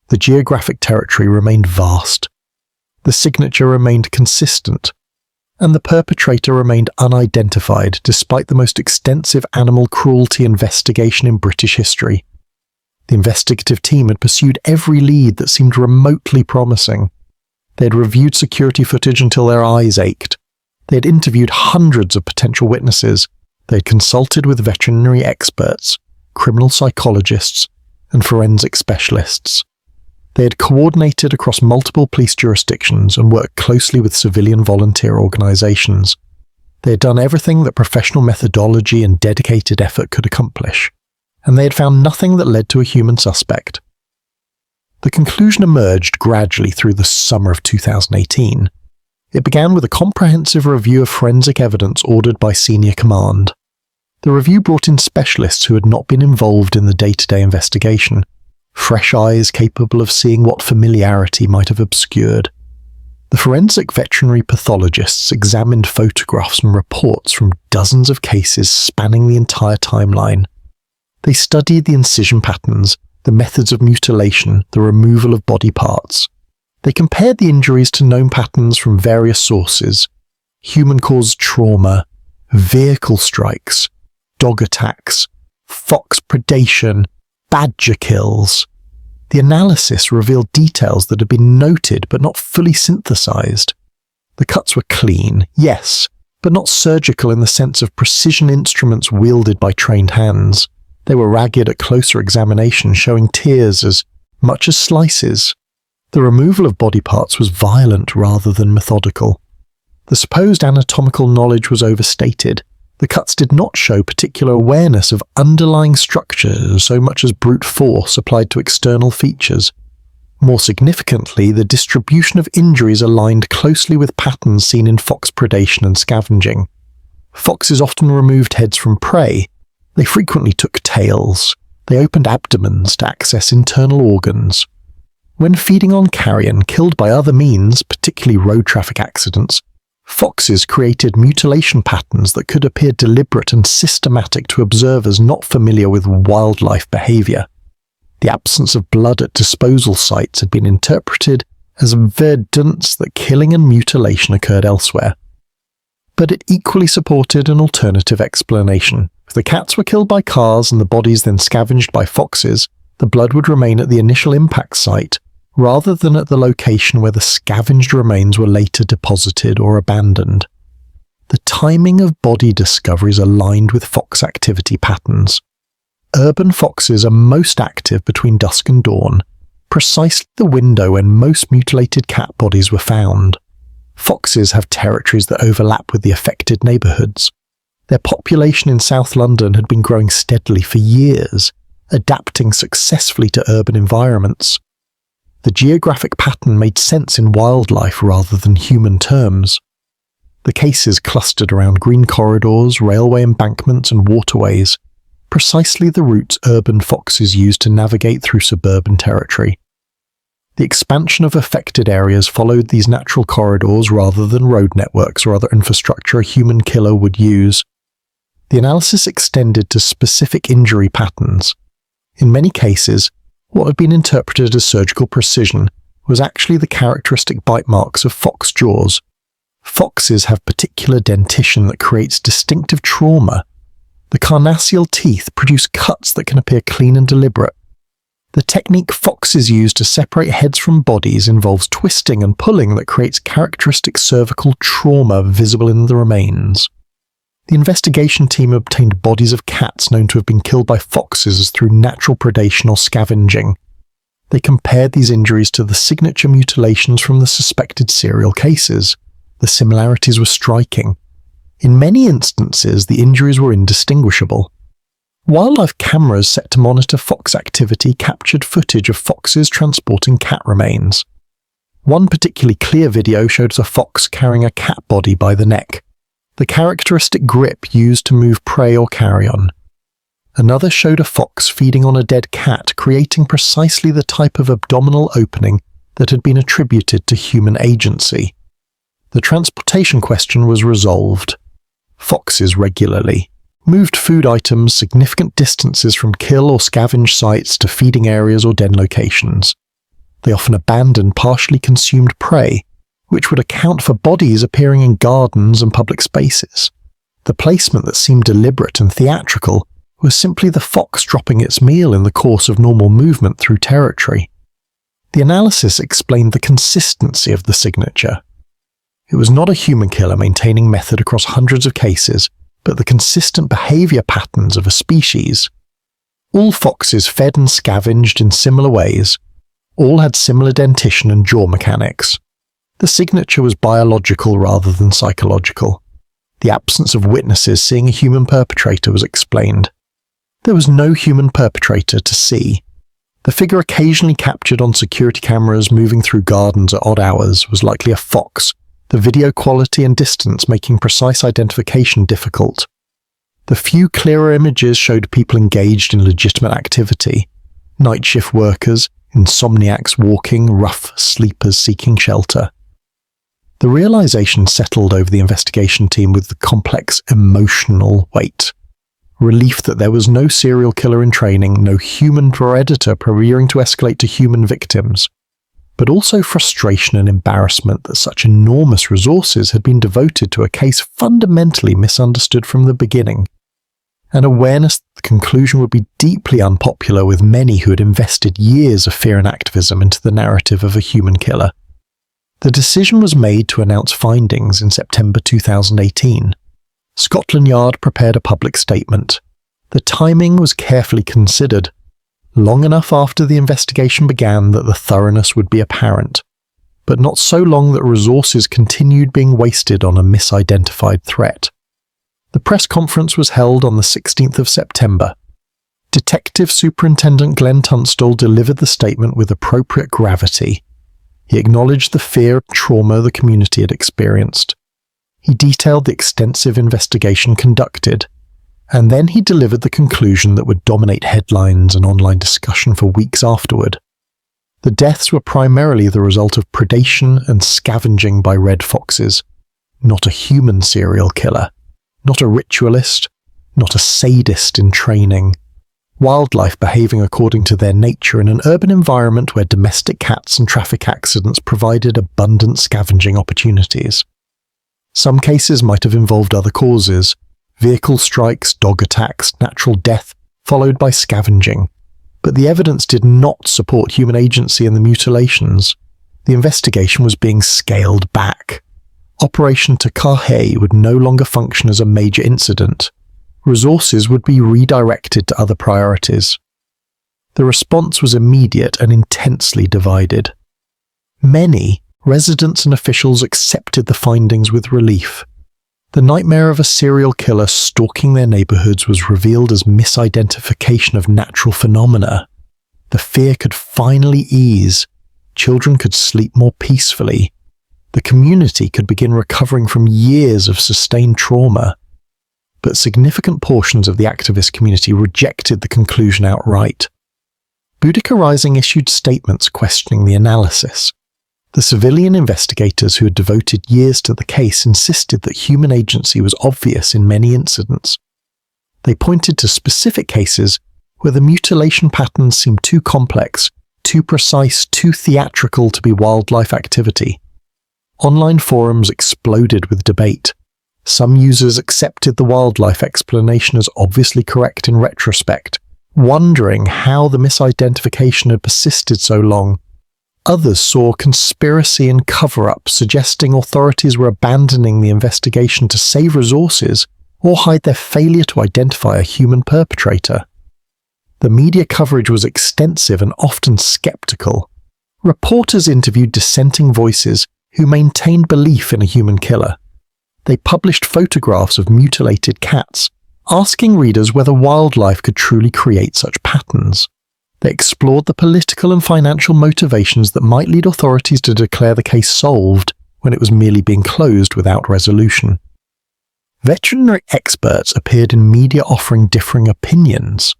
Speaker 1: The geographic territory remained vast. The signature remained consistent, and the perpetrator remained unidentified despite the most extensive animal cruelty investigation in British history. The investigative team had pursued every lead that seemed remotely promising. They had reviewed security footage until their eyes ached. They had interviewed hundreds of potential witnesses. They had consulted with veterinary experts, criminal psychologists, and forensic specialists. They had coordinated across multiple police jurisdictions and worked closely with civilian volunteer organisations. They had done everything that professional methodology and dedicated effort could accomplish, and they had found nothing that led to a human suspect. The conclusion emerged gradually through the summer of 2018. It began with a comprehensive review of forensic evidence ordered by senior command. The review brought in specialists who had not been involved in the day-to-day investigation, fresh eyes capable of seeing what familiarity might have obscured. The forensic veterinary pathologists examined photographs and reports from dozens of cases spanning the entire timeline. They studied the incision patterns, the methods of mutilation, the removal of body parts. They compared the injuries to known patterns from various sources: human-caused trauma, vehicle strikes, dog attacks, fox predation, badger kills. The analysis revealed details that had been noted but not fully synthesized. The cuts were clean, yes, but not surgical in the sense of precision instruments wielded by trained hands. They were ragged at closer examination, showing tears as much as slices. The removal of body parts was violent rather than methodical. The supposed anatomical knowledge was overstated. The cuts did not show particular awareness of underlying structure so much as brute force applied to external features. More significantly, the distribution of injuries aligned closely with patterns seen in fox predation and scavenging. Foxes often removed heads from prey. They frequently took tails. They opened abdomens to access internal organs. When feeding on carrion killed by other means, particularly road traffic accidents, foxes created mutilation patterns that could appear deliberate and systematic to observers not familiar with wildlife behaviour. The absence of blood at disposal sites had been interpreted as evidence that killing and mutilation occurred elsewhere. But it equally supported an alternative explanation. If the cats were killed by cars and the bodies then scavenged by foxes, the blood would remain at the initial impact site, rather than at the location where the scavenged remains were later deposited or abandoned. The timing of body discoveries aligned with fox activity patterns. Urban foxes are most active between dusk and dawn, precisely the window when most mutilated cat bodies were found. Foxes have territories that overlap with the affected neighbourhoods. Their population in South London had been growing steadily for years, adapting successfully to urban environments. The geographic pattern made sense in wildlife rather than human terms. The cases clustered around green corridors, railway embankments and waterways. precisely the routes urban foxes use to navigate through suburban territory. The expansion of affected areas followed these natural corridors rather than road networks or other infrastructure a human killer would use. The analysis extended to specific injury patterns. In many cases, what had been interpreted as surgical precision was actually the characteristic bite marks of fox jaws. Foxes have particular dentition that creates distinctive trauma. The carnassial teeth produce cuts that can appear clean and deliberate. The technique foxes use to separate heads from bodies involves twisting and pulling that creates characteristic cervical trauma visible in the remains. The investigation team obtained bodies of cats known to have been killed by foxes through natural predation or scavenging. They compared these injuries to the signature mutilations from the suspected serial cases. The similarities were striking. In many instances, the injuries were indistinguishable. Wildlife cameras set to monitor fox activity captured footage of foxes transporting cat remains. One particularly clear video showed a fox carrying a cat body by the neck, the characteristic grip used to move prey or carrion. Another showed a fox feeding on a dead cat, creating precisely the type of abdominal opening that had been attributed to human agency. The transportation question was resolved. Foxes regularly moved food items significant distances from kill or scavenge sites to feeding areas or den locations. They often abandoned partially consumed prey, which would account for bodies appearing in gardens and public spaces. The placement that seemed deliberate and theatrical was simply the fox dropping its meal in the course of normal movement through territory. The analysis explained the consistency of the signature. It was not a human killer maintaining method across hundreds of cases, but the consistent behavior patterns of a species. All foxes fed and scavenged in similar ways. All had similar dentition and jaw mechanics. The signature was biological rather than psychological. The absence of witnesses seeing a human perpetrator was explained. There was no human perpetrator to see. The figure occasionally captured on security cameras moving through gardens at odd hours was likely a fox, the video quality and distance making precise identification difficult. The few clearer images showed people engaged in legitimate activity: night shift workers, insomniacs walking, rough sleepers seeking shelter. The realization settled over the investigation team with the complex emotional weight. Relief that there was no serial killer in training, no human predator preparing to escalate to human victims, but also frustration and embarrassment that such enormous resources had been devoted to a case fundamentally misunderstood from the beginning. An awareness that the conclusion would be deeply unpopular with many who had invested years of fear and activism into the narrative of a human killer. The decision was made to announce findings in September 2018. Scotland Yard prepared a public statement. The timing was carefully considered, long enough after the investigation began that the thoroughness would be apparent, but not so long that resources continued being wasted on a misidentified threat. The press conference was held on the 16th of September. Detective Superintendent Glenn Tunstall delivered the statement with appropriate gravity. He acknowledged the fear and trauma the community had experienced. He detailed the extensive investigation conducted, and then he delivered the conclusion that would dominate headlines and online discussion for weeks afterward. The deaths were primarily the result of predation and scavenging by red foxes, not a human serial killer, not a ritualist, not a sadist in training. Wildlife behaving according to their nature in an urban environment where domestic cats and traffic accidents provided abundant scavenging opportunities. Some cases might have involved other causes: vehicle strikes, dog attacks, natural death, followed by scavenging. But the evidence did not support human agency in the mutilations. The investigation was being scaled back. Operation Takahe would no longer function as a major incident. Resources would be redirected to other priorities. The response was immediate and intensely divided. Many residents and officials accepted the findings with relief. The nightmare of a serial killer stalking their neighborhoods was revealed as misidentification of natural phenomena. The fear could finally ease. Children could sleep more peacefully. The community could begin recovering from years of sustained trauma. but significant portions of the activist community rejected the conclusion outright. Boudica Rising issued statements questioning the analysis. The civilian investigators who had devoted years to the case insisted that human agency was obvious in many incidents. They pointed to specific cases where the mutilation patterns seemed too complex, too precise, too theatrical to be wildlife activity. Online forums exploded with debate. Some users accepted the wildlife explanation as obviously correct in retrospect, wondering how the misidentification had persisted so long. Others saw conspiracy and cover-up, suggesting authorities were abandoning the investigation to save resources or hide their failure to identify a human perpetrator. The media coverage was extensive and often skeptical. Reporters interviewed dissenting voices who maintained belief in a human killer. They published photographs of mutilated cats, asking readers whether wildlife could truly create such patterns. They explored the political and financial motivations that might lead authorities to declare the case solved when it was merely being closed without resolution. Veterinary experts appeared in media offering differing opinions.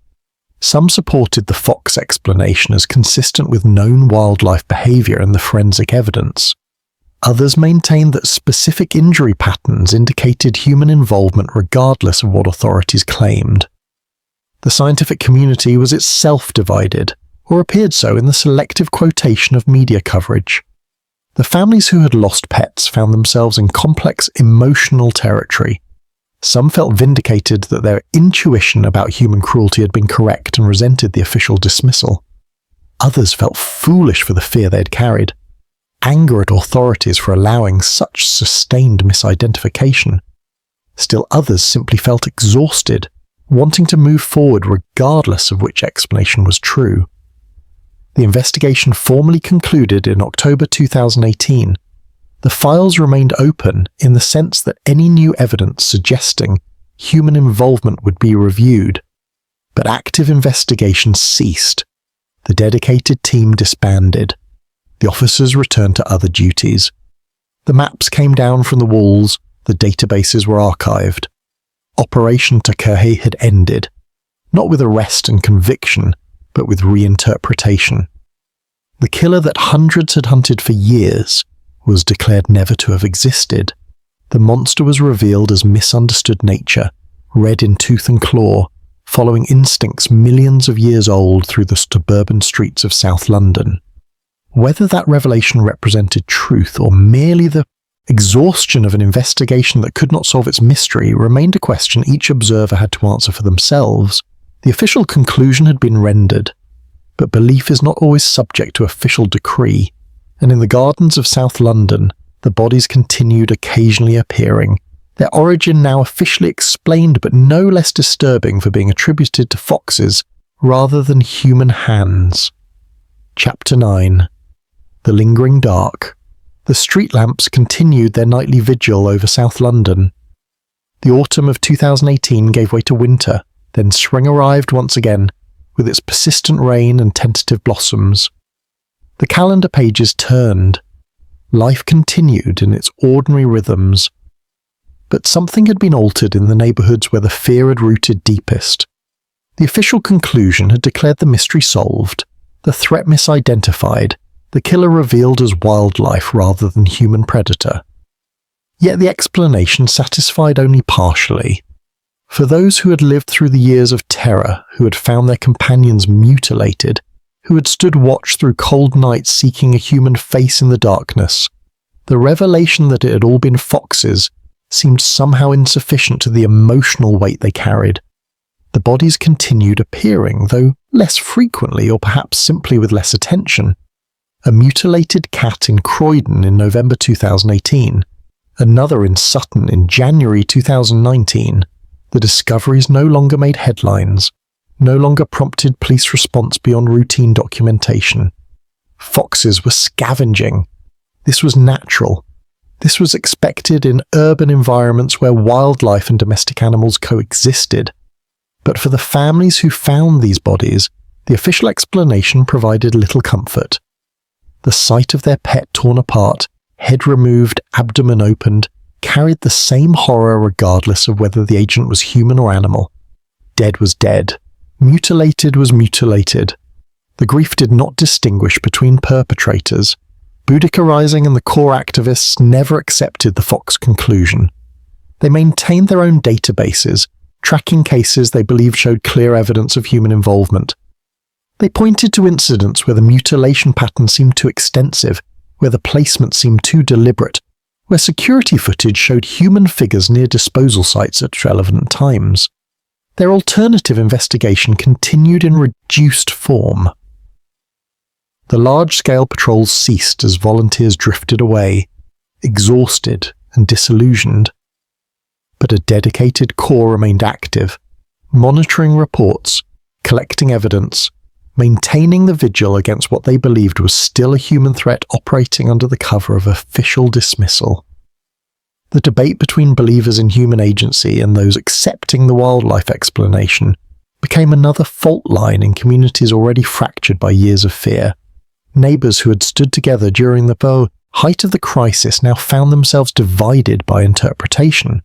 Speaker 1: Some supported the fox explanation as consistent with known wildlife behavior and the forensic evidence. Others maintained that specific injury patterns indicated human involvement regardless of what authorities claimed. The scientific community was itself divided, or appeared so in the selective quotation of media coverage. The families who had lost pets found themselves in complex emotional territory. Some felt vindicated that their intuition about human cruelty had been correct and resented the official dismissal. Others felt foolish for the fear they had carried, anger at authorities for allowing such sustained misidentification. Still others simply felt exhausted, wanting to move forward regardless of which explanation was true. The investigation formally concluded in October 2018. The files remained open in the sense that any new evidence suggesting human involvement would be reviewed, but active investigation ceased. The dedicated team disbanded. The officers returned to other duties. The maps came down from the walls, the databases were archived. Operation Takei had ended, not with arrest and conviction, but with reinterpretation. The killer that hundreds had hunted for years was declared never to have existed. The monster was revealed as misunderstood nature, red in tooth and claw, following instincts millions of years old through the suburban streets of South London. Whether that revelation represented truth or merely the exhaustion of an investigation that could not solve its mystery remained a question each observer had to answer for themselves. The official conclusion had been rendered, but belief is not always subject to official decree, and in the gardens of South London, the bodies continued occasionally appearing, their origin now officially explained but no less disturbing for being attributed to foxes rather than human hands. Chapter 9. The Lingering Dark. The street lamps continued their nightly vigil over South London. The autumn of 2018 gave way to winter, then spring arrived once again, with its persistent rain and tentative blossoms. The calendar pages turned. Life continued in its ordinary rhythms. But something had been altered in the neighbourhoods where the fear had rooted deepest. The official conclusion had declared the mystery solved, the threat misidentified, the killer revealed as wildlife rather than human predator. Yet the explanation satisfied only partially. For those who had lived through the years of terror, who had found their companions mutilated, who had stood watch through cold nights seeking a human face in the darkness, the revelation that it had all been foxes seemed somehow insufficient to the emotional weight they carried. The bodies continued appearing, though less frequently or perhaps simply with less attention. A mutilated cat in Croydon in November 2018, another in Sutton in January 2019. The discoveries no longer made headlines, no longer prompted police response beyond routine documentation. Foxes were scavenging. This was natural. This was expected in urban environments where wildlife and domestic animals coexisted. But for the families who found these bodies, the official explanation provided little comfort. The sight of their pet torn apart, head removed, abdomen opened, carried the same horror regardless of whether the agent was human or animal. Dead was dead. Mutilated was mutilated. The grief did not distinguish between perpetrators. Boudica Rising and the core activists never accepted the Fox conclusion. They maintained their own databases, tracking cases they believed showed clear evidence of human involvement. They pointed to incidents where the mutilation pattern seemed too extensive, where the placement seemed too deliberate, where security footage showed human figures near disposal sites at relevant times. Their alternative investigation continued in reduced form. The large-scale patrols ceased as volunteers drifted away, exhausted and disillusioned. But a dedicated core remained active, monitoring reports, collecting evidence, maintaining the vigil against what they believed was still a human threat operating under the cover of official dismissal. The debate between believers in human agency and those accepting the wildlife explanation became another fault line in communities already fractured by years of fear. Neighbours who had stood together during the height of the crisis now found themselves divided by interpretation.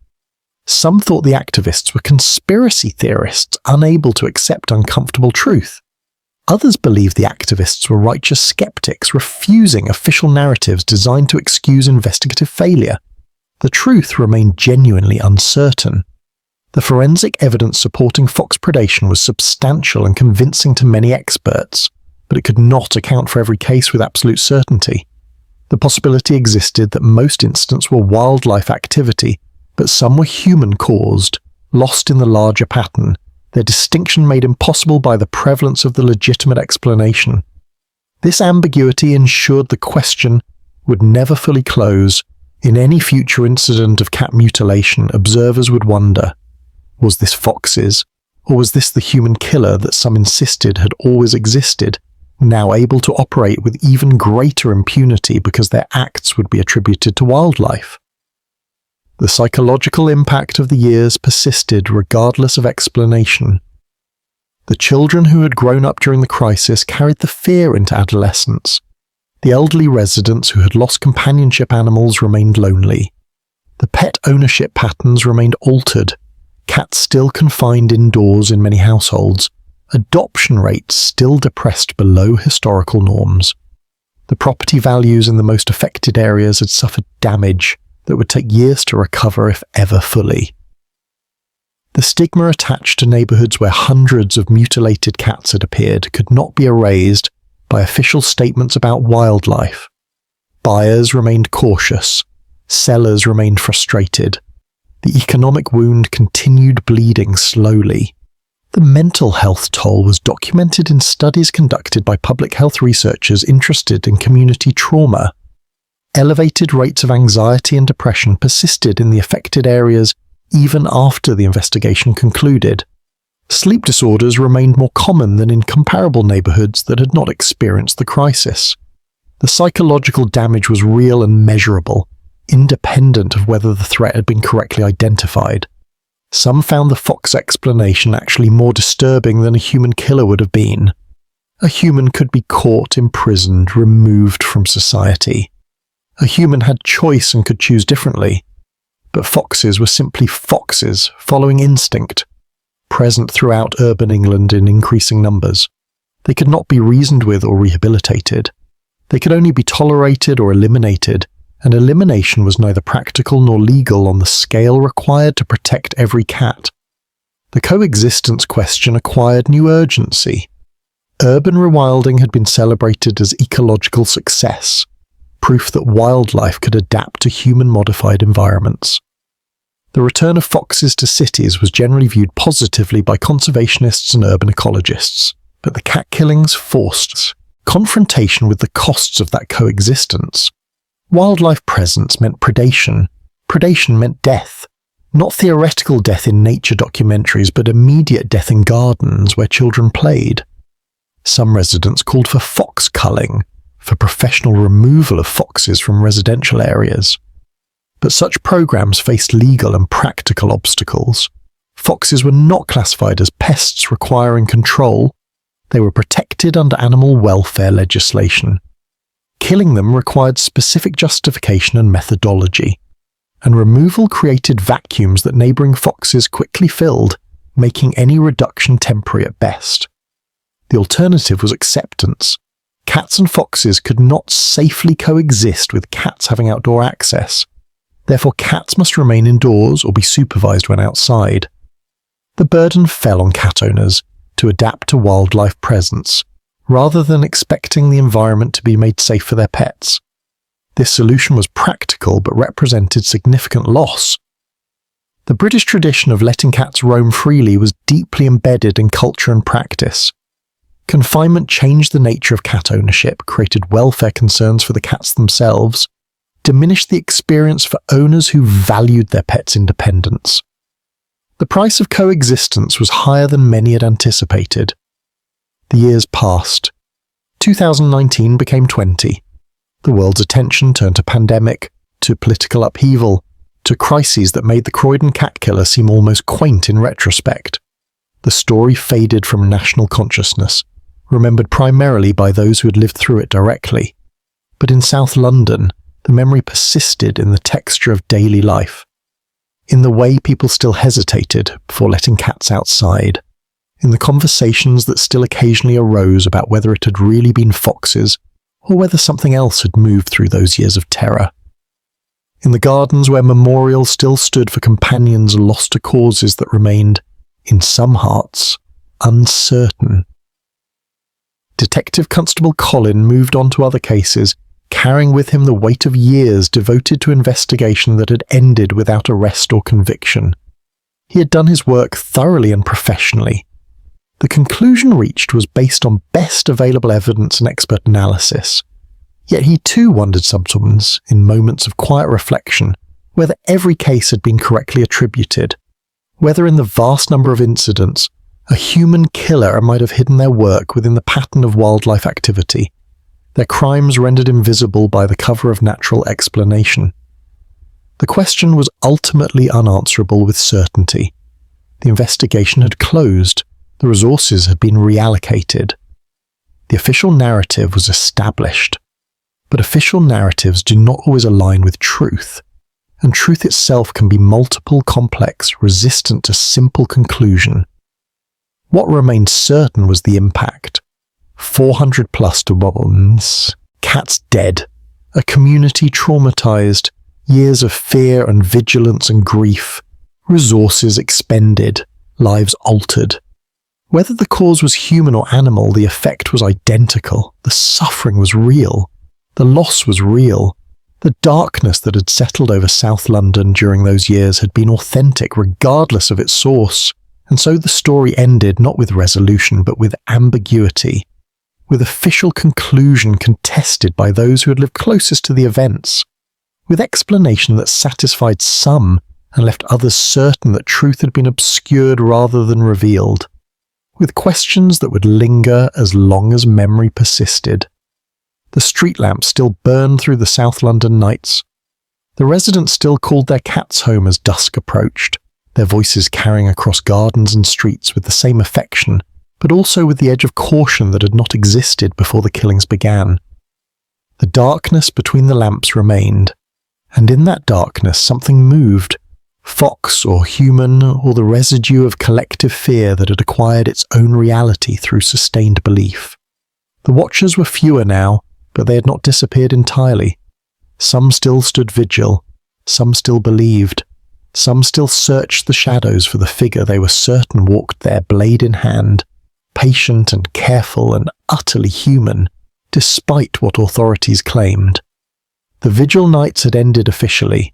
Speaker 1: Some thought the activists were conspiracy theorists unable to accept uncomfortable truth. Others believed the activists were righteous skeptics refusing official narratives designed to excuse investigative failure. The truth remained genuinely uncertain. The forensic evidence supporting fox predation was substantial and convincing to many experts, but it could not account for every case with absolute certainty. The possibility existed that most incidents were wildlife activity, but some were human-caused, lost in the larger pattern, their distinction made impossible by the prevalence of the legitimate explanation. This ambiguity ensured the question would never fully close. In any future incident of cat mutilation, observers would wonder, was this foxes, or was this the human killer that some insisted had always existed, now able to operate with even greater impunity because their acts would be attributed to wildlife? The psychological impact of the years persisted regardless of explanation. The children who had grown up during the crisis carried the fear into adolescence. The elderly residents who had lost companionship animals remained lonely. The pet ownership patterns remained altered, cats still confined indoors in many households, adoption rates still depressed below historical norms. The property values in the most affected areas had suffered damage that would take years to recover if ever fully. The stigma attached to neighbourhoods where hundreds of mutilated cats had appeared could not be erased by official statements about wildlife. Buyers remained cautious, sellers remained frustrated. The economic wound continued bleeding slowly. The mental health toll was documented in studies conducted by public health researchers interested in community trauma. Elevated rates of anxiety and depression persisted in the affected areas even after the investigation concluded. Sleep disorders remained more common than in comparable neighbourhoods that had not experienced the crisis. The psychological damage was real and measurable, independent of whether the threat had been correctly identified. Some found the fox explanation actually more disturbing than a human killer would have been. A human could be caught, imprisoned, removed from society. A human had choice and could choose differently. But foxes were simply foxes, following instinct, present throughout urban England in increasing numbers. They could not be reasoned with or rehabilitated. They could only be tolerated or eliminated, and elimination was neither practical nor legal on the scale required to protect every cat. The coexistence question acquired new urgency. Urban rewilding had been celebrated as ecological success, proof that wildlife could adapt to human-modified environments. The return of foxes to cities was generally viewed positively by conservationists and urban ecologists, but the cat killings forced confrontation with the costs of that coexistence. Wildlife presence meant predation. Predation meant death. Not theoretical death in nature documentaries, but immediate death in gardens where children played. Some residents called for fox culling, for professional removal of foxes from residential areas. But such programs faced legal and practical obstacles. Foxes were not classified as pests requiring control. They were protected under animal welfare legislation. Killing them required specific justification and methodology. and removal created vacuums that neighbouring foxes quickly filled, making any reduction temporary at best. The alternative was acceptance. Cats and foxes could not safely coexist with cats having outdoor access. Therefore, cats must remain indoors or be supervised when outside. The burden fell on cat owners to adapt to wildlife presence, rather than expecting the environment to be made safe for their pets. This solution was practical but represented significant loss. The British tradition of letting cats roam freely was deeply embedded in culture and practice. Confinement changed the nature of cat ownership, created welfare concerns for the cats themselves, diminished the experience for owners who valued their pets' independence. The price of coexistence was higher than many had anticipated. The years passed. 2019 became 20. The world's attention turned to pandemic, to political upheaval, to crises that made the Croydon Cat Killer seem almost quaint in retrospect. The story faded from national consciousness, remembered primarily by those who had lived through it directly. But in South London, the memory persisted in the texture of daily life, in the way people still hesitated before letting cats outside, in the conversations that still occasionally arose about whether it had really been foxes or whether something else had moved through those years of terror. In the gardens where memorials still stood for companions lost to causes that remained, in some hearts, uncertain. Detective Constable Colin moved on to other cases, carrying with him the weight of years devoted to investigation that had ended without arrest or conviction. He had done his work thoroughly and professionally. The conclusion reached was based on best available evidence and expert analysis. Yet he too wondered sometimes, in moments of quiet reflection, whether every case had been correctly attributed, whether in the vast number of incidents, a human killer might have hidden their work within the pattern of wildlife activity, their crimes rendered invisible by the cover of natural explanation. The question was ultimately unanswerable with certainty. The investigation had closed. The resources had been reallocated. The official narrative was established. But official narratives do not always align with truth, and truth itself can be multiple, complex, resistant to simple conclusion. What remained certain was the impact. 400 plus dogs, cats dead, a community traumatized, years of fear and vigilance and grief, resources expended, lives altered. Whether the cause was human or animal, the effect was identical. The suffering was real. The loss was real. The darkness that had settled over South London during those years had been authentic regardless of its source, and so the story ended not with resolution but with ambiguity, with official conclusion contested by those who had lived closest to the events, with explanation that satisfied some and left others certain that truth had been obscured rather than revealed, with questions that would linger as long as memory persisted. The street lamps still burned through the South London nights. The residents still called their cats home as dusk approached, their voices carrying across gardens and streets with the same affection, but also with the edge of caution that had not existed before the killings began. The darkness between the lamps remained, and in that darkness something moved, fox or human, or the residue of collective fear that had acquired its own reality through sustained belief. The watchers were fewer now, but they had not disappeared entirely. Some still stood vigil, some still believed, some still searched the shadows for the figure they were certain walked there blade in hand, patient and careful and utterly human, despite what authorities claimed. The vigil nights had ended officially,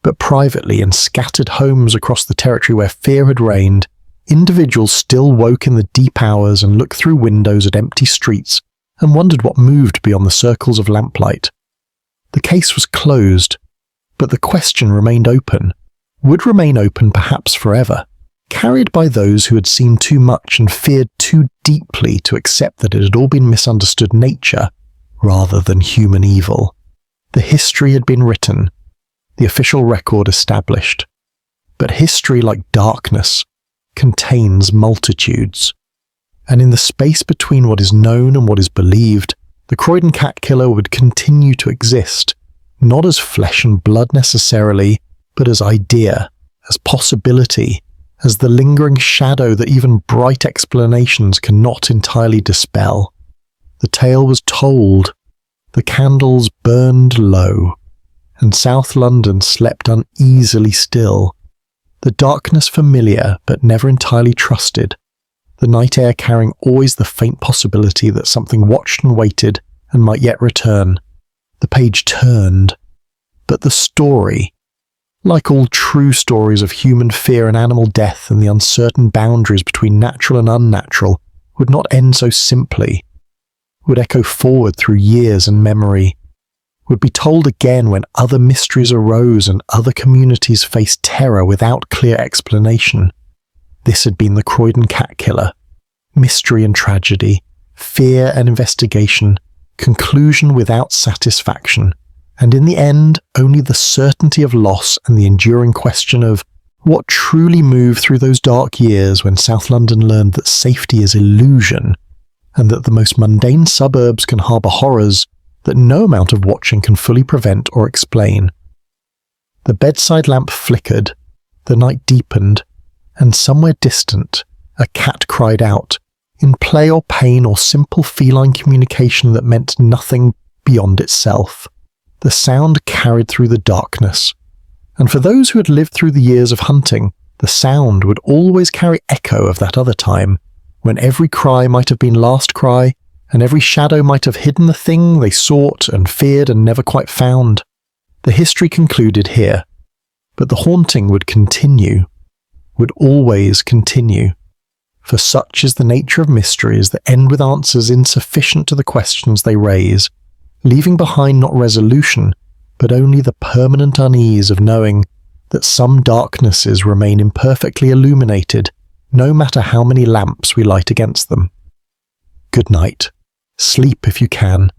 Speaker 1: but privately in scattered homes across the territory where fear had reigned, individuals still woke in the deep hours and looked through windows at empty streets and wondered what moved beyond the circles of lamplight. The case was closed, but the question remained open, would remain open perhaps forever, carried by those who had seen too much and feared too deeply to accept that it had all been misunderstood nature rather than human evil. The history had been written, the official record established, but history, like darkness, contains multitudes. And in the space between what is known and what is believed, the Croydon Cat Killer would continue to exist, not as flesh and blood necessarily, but as idea, as possibility, as the lingering shadow that even bright explanations cannot entirely dispel. The tale was told, the candles burned low, and South London slept uneasily still, the darkness familiar but never entirely trusted, the night air carrying always the faint possibility that something watched and waited and might yet return. The page turned, but the story, like all true stories of human fear and animal death and the uncertain boundaries between natural and unnatural, would not end so simply, would echo forward through years and memory, would be told again when other mysteries arose and other communities faced terror without clear explanation. This had been the Croydon Cat Killer. Mystery and tragedy, fear and investigation, conclusion without satisfaction, and in the end only the certainty of loss and the enduring question of what truly moved through those dark years when South London learned that safety is illusion, and that the most mundane suburbs can harbour horrors that no amount of watching can fully prevent or explain. The bedside lamp flickered, the night deepened, and somewhere distant, a cat cried out, in play or pain or simple feline communication that meant nothing beyond itself. The sound carried through the darkness, and for those who had lived through the years of hunting, the sound would always carry echo of that other time, when every cry might have been last cry, and every shadow might have hidden the thing they sought and feared and never quite found. The history concluded here, but the haunting would continue, would always continue, for such is the nature of mysteries that end with answers insufficient to the questions they raise, leaving behind not resolution, but only the permanent unease of knowing that some darknesses remain imperfectly illuminated, no matter how many lamps we light against them. Good night. Sleep if you can.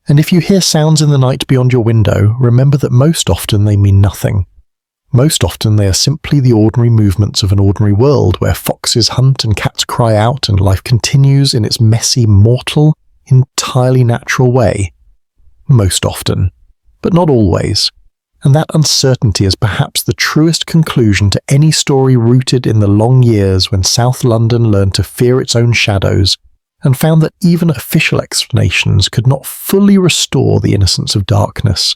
Speaker 1: And if you hear sounds in the night beyond your window, remember that most often they mean nothing. Most often they are simply the ordinary movements of an ordinary world where foxes hunt and cats cry out and life continues in its messy, mortal, entirely natural way. Most often, but not always. And that uncertainty is perhaps the truest conclusion to any story rooted in the long years when South London learned to fear its own shadows and found that even official explanations could not fully restore the innocence of darkness.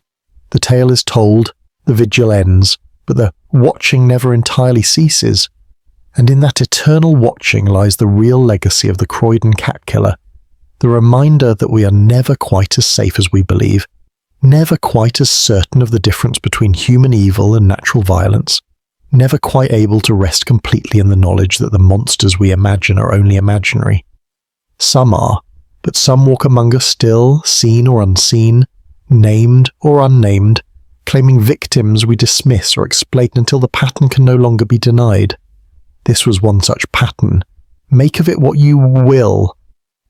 Speaker 1: The tale is told, the vigil ends, but the watching never entirely ceases, and in that eternal watching lies the real legacy of the Croydon Cat Killer, the reminder that we are never quite as safe as we believe, never quite as certain of the difference between human evil and natural violence, never quite able to rest completely in the knowledge that the monsters we imagine are only imaginary. Some are, but some walk among us still, seen or unseen, named or unnamed, claiming victims we dismiss or explain until the pattern can no longer be denied. This was one such pattern. Make of it what you will.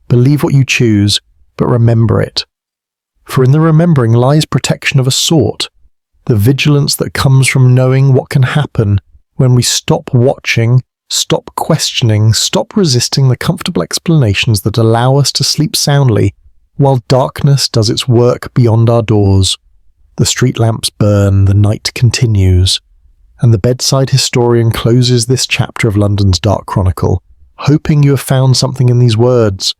Speaker 1: Believe what you choose, but remember it. For in the remembering lies protection of a sort, the vigilance that comes from knowing what can happen when we stop watching, stop questioning, stop resisting the comfortable explanations that allow us to sleep soundly while darkness does its work beyond our doors. The street lamps burn, the night continues, and the Bedside Historian closes this chapter of London's dark chronicle, hoping you have found something in these words,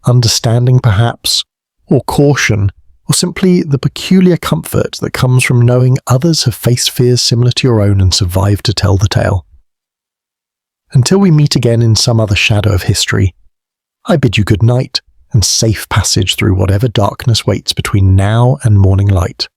Speaker 1: understanding perhaps, or caution, or simply the peculiar comfort that comes from knowing others have faced fears similar to your own and survived to tell the tale. Until we meet again in some other shadow of history, I bid you good night and safe passage through whatever darkness waits between now and morning light.